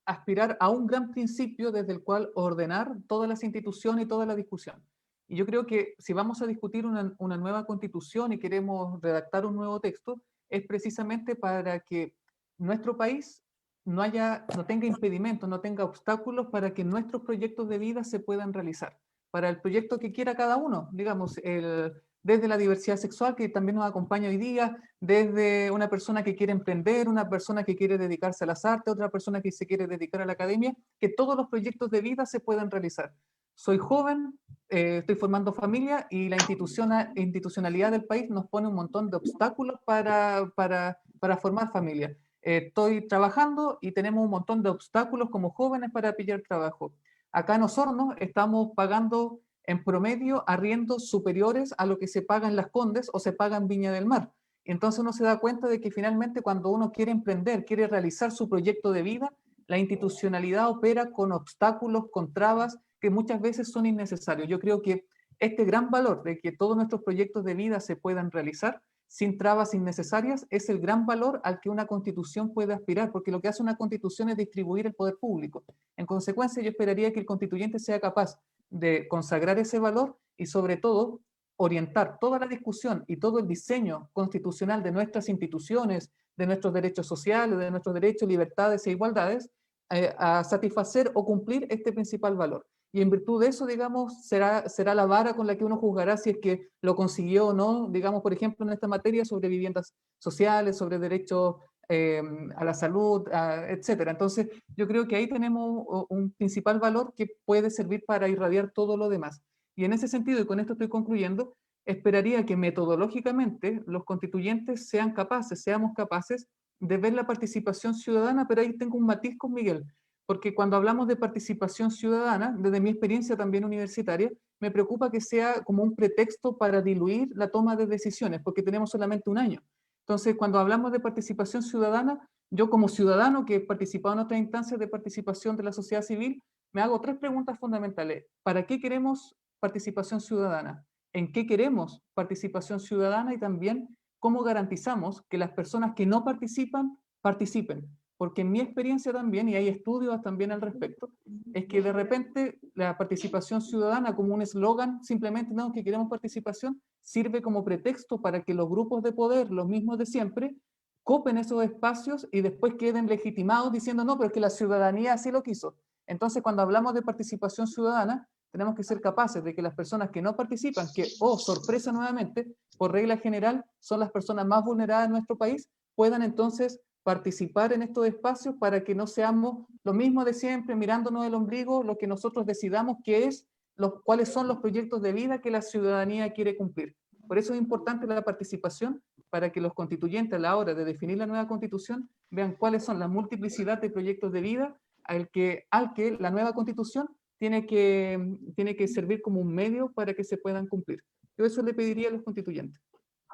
aspirar a un gran principio desde el cual ordenar todas las instituciones y toda la discusión. Y yo creo que si vamos a discutir una nueva constitución y queremos redactar un nuevo texto, es precisamente para que nuestro país no tenga impedimentos, no tenga obstáculos para que nuestros proyectos de vida se puedan realizar. Para el proyecto que quiera cada uno, digamos, desde la diversidad sexual que también nos acompaña hoy día, desde una persona que quiere emprender, una persona que quiere dedicarse a las artes, otra persona que se quiere dedicar a la academia, que todos los proyectos de vida se puedan realizar. Soy joven, estoy formando familia y la institucionalidad del país nos pone un montón de obstáculos para formar familia. Estoy trabajando y tenemos un montón de obstáculos como jóvenes para pillar trabajo. Acá en Osorno estamos pagando en promedio arriendos superiores a lo que se paga en Las Condes o se paga en Viña del Mar. Entonces uno se da cuenta de que finalmente cuando uno quiere emprender, quiere realizar su proyecto de vida, la institucionalidad opera con obstáculos, con trabas que muchas veces son innecesarios. Yo creo que este gran valor de que todos nuestros proyectos de vida se puedan realizar sin trabas innecesarias es el gran valor al que una constitución puede aspirar, porque lo que hace una constitución es distribuir el poder público. En consecuencia, yo esperaría que el constituyente sea capaz de consagrar ese valor y sobre todo orientar toda la discusión y todo el diseño constitucional de nuestras instituciones, de nuestros derechos sociales, de nuestros derechos, libertades e igualdades, a satisfacer o cumplir este principal valor. Y en virtud de eso, digamos, será la vara con la que uno juzgará si es que lo consiguió o no, digamos, por ejemplo, en esta materia sobre viviendas sociales, sobre derechos a la salud, etcétera. Entonces, yo creo que ahí tenemos un principal valor que puede servir para irradiar todo lo demás. Y en ese sentido, y con esto estoy concluyendo, esperaría que metodológicamente los constituyentes seamos capaces de ver la participación ciudadana, pero ahí tengo un matiz con Miguel, porque cuando hablamos de participación ciudadana, desde mi experiencia también universitaria, me preocupa que sea como un pretexto para diluir la toma de decisiones, porque tenemos solamente un año. Entonces, cuando hablamos de participación ciudadana, yo como ciudadano que he participado en otras instancias de participación de la sociedad civil, me hago 3 preguntas fundamentales. ¿Para qué queremos participación ciudadana? ¿En qué queremos participación ciudadana? Y también, ¿cómo garantizamos que las personas que no participan, participen? Porque en mi experiencia también, y hay estudios también al respecto, es que de repente la participación ciudadana como un eslogan, simplemente no, que queremos participación, sirve como pretexto para que los grupos de poder, los mismos de siempre, copen esos espacios y después queden legitimados diciendo, no, pero es que la ciudadanía así lo quiso. Entonces, cuando hablamos de participación ciudadana, tenemos que ser capaces de que las personas que no participan, que, oh, sorpresa nuevamente, por regla general, son las personas más vulneradas en nuestro país, puedan entonces participar en estos espacios para que no seamos lo mismo de siempre, mirándonos el ombligo, lo que nosotros decidamos que es, cuáles son los proyectos de vida que la ciudadanía quiere cumplir. Por eso es importante la participación, para que los constituyentes a la hora de definir la nueva constitución vean cuáles son la multiplicidad de proyectos de vida al que la nueva constitución tiene que servir como un medio para que se puedan cumplir. Yo eso le pediría a los constituyentes.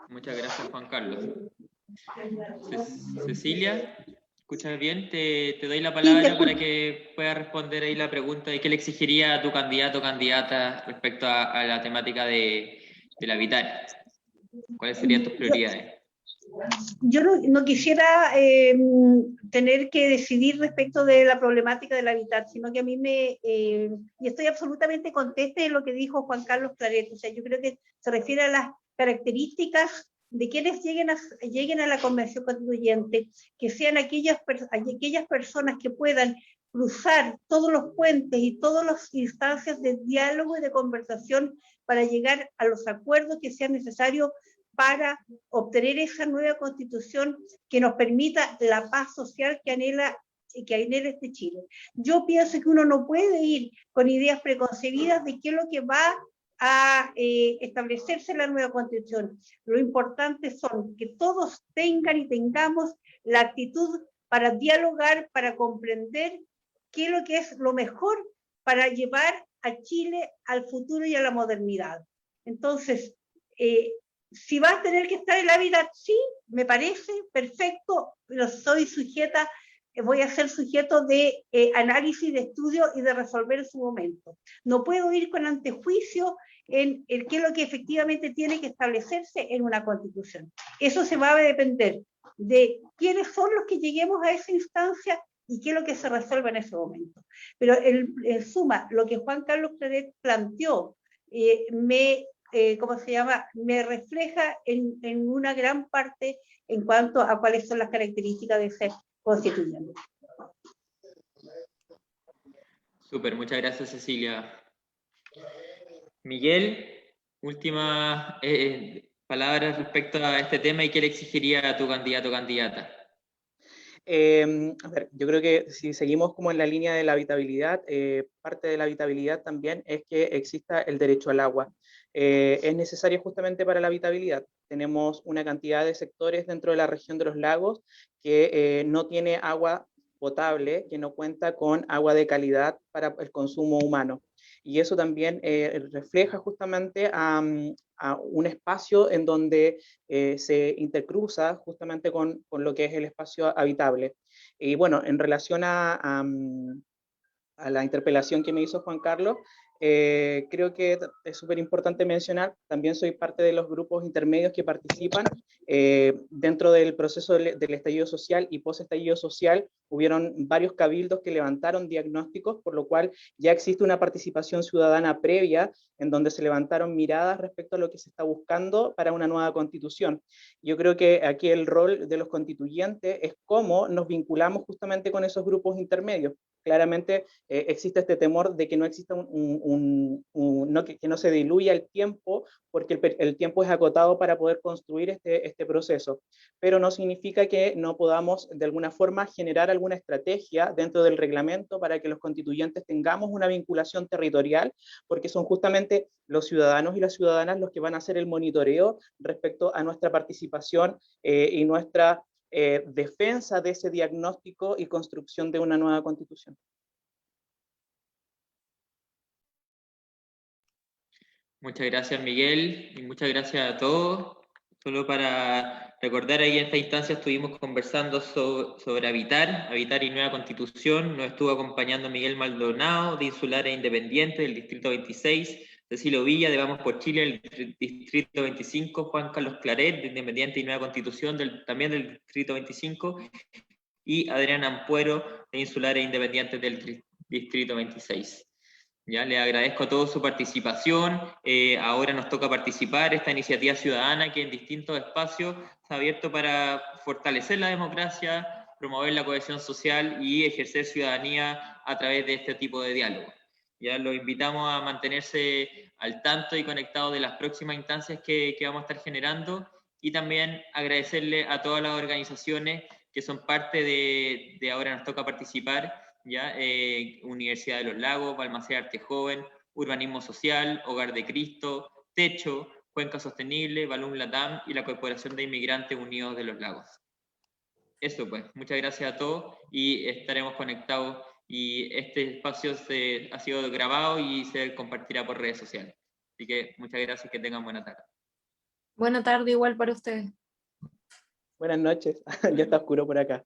Muchas gracias, Juan Carlos. Cecilia, ¿escuchas bien? Te doy la palabra para que puedas responder ahí la pregunta de qué le exigiría a tu candidato o candidata respecto a la temática del habitar. ¿Cuáles serían tus prioridades? Yo no quisiera tener que decidir respecto de la problemática del hábitat, sino que a mí y estoy absolutamente contenta de lo que dijo Juan Carlos Claret. O sea, yo creo que se refiere a las características de quienes lleguen a la Convención Constituyente, que sean aquellas personas que puedan cruzar todos los puentes y todas las instancias de diálogo y de conversación para llegar a los acuerdos que sean necesarios para obtener esa nueva constitución que nos permita la paz social que anhela este Chile. Yo pienso que uno no puede ir con ideas preconcebidas de qué es lo que va a establecerse la nueva constitución. Lo importante son que todos tengan y tengamos la actitud para dialogar, para comprender qué es lo que es lo mejor para llevar a Chile al futuro y a la modernidad. Entonces, si va a tener que estar el hábitat, sí, me parece perfecto, pero soy sujeta, voy a ser sujeto de análisis, de estudio y de resolver en su momento. No puedo ir con antejuicio en qué es lo que efectivamente tiene que establecerse en una constitución. Eso se va a depender de quiénes son los que lleguemos a esa instancia y qué es lo que se resuelve en ese momento. Pero en suma, lo que Juan Carlos Claret planteó me refleja en una gran parte en cuanto a cuáles son las características de ser constituyente. Súper, muchas gracias, Cecilia. Miguel, últimas palabras respecto a este tema y qué le exigiría a tu candidato o candidata. A ver, yo creo que si seguimos como en la línea de la habitabilidad, parte de la habitabilidad también es que exista el derecho al agua. Es necesario justamente para la habitabilidad. Tenemos una cantidad de sectores dentro de la región de los lagos que no tiene agua potable, que no cuenta con agua de calidad para el consumo humano. Y eso también refleja justamente a un espacio en donde se intercruza justamente con lo que es el espacio habitable. Y bueno, en relación a la interpelación que me hizo Juan Carlos, creo que es súper importante mencionar, también soy parte de los grupos intermedios que participan dentro del proceso del estallido social y post-estallido social. Hubieron varios cabildos que levantaron diagnósticos, por lo cual ya existe una participación ciudadana previa en donde se levantaron miradas respecto a lo que se está buscando para una nueva constitución. Yo creo que aquí el rol de los constituyentes es cómo nos vinculamos justamente con esos grupos intermedios. Claramente existe este temor de que no exista que no se diluya el tiempo, porque el tiempo es acotado para poder construir este proceso, pero no significa que no podamos de alguna forma generar alguna estrategia dentro del reglamento para que los constituyentes tengamos una vinculación territorial, porque son justamente los ciudadanos y las ciudadanas los que van a hacer el monitoreo respecto a nuestra participación y nuestra defensa de ese diagnóstico y construcción de una nueva constitución. Muchas gracias, Miguel, y muchas gracias a todos. Solo para recordar, ahí en esta instancia estuvimos conversando sobre Habitar y Nueva Constitución. Nos estuvo acompañando Miguel Maldonado, de Insulares Independientes, del Distrito 26, Cecilio Villa, de Vamos por Chile, del Distrito 25, Juan Carlos Claret, de Independiente y Nueva Constitución, también del Distrito 25, y Adrián Ampuero, de Insulares Independientes del Distrito 26. Ya, le agradezco a todos su participación. Ahora nos toca participar esta iniciativa ciudadana que en distintos espacios se ha abierto para fortalecer la democracia, promover la cohesión social y ejercer ciudadanía a través de este tipo de diálogo. Ya los invitamos a mantenerse al tanto y conectados de las próximas instancias que vamos a estar generando, y también agradecerle a todas las organizaciones que son parte de Ahora Nos Toca Participar, ¿ya? Universidad de los Lagos, Balmaceda Arte Joven, Urbanismo Social, Hogar de Cristo, Techo, Cuenca Sostenible, Balloon Latam y la Corporación de Inmigrantes Unidos de los Lagos. Eso pues, muchas gracias a todos y estaremos conectados, y este espacio ha sido grabado y se compartirá por redes sociales. Así que muchas gracias y que tengan buena tarde. Buena tarde igual para ustedes. Buenas noches, ya está oscuro por acá.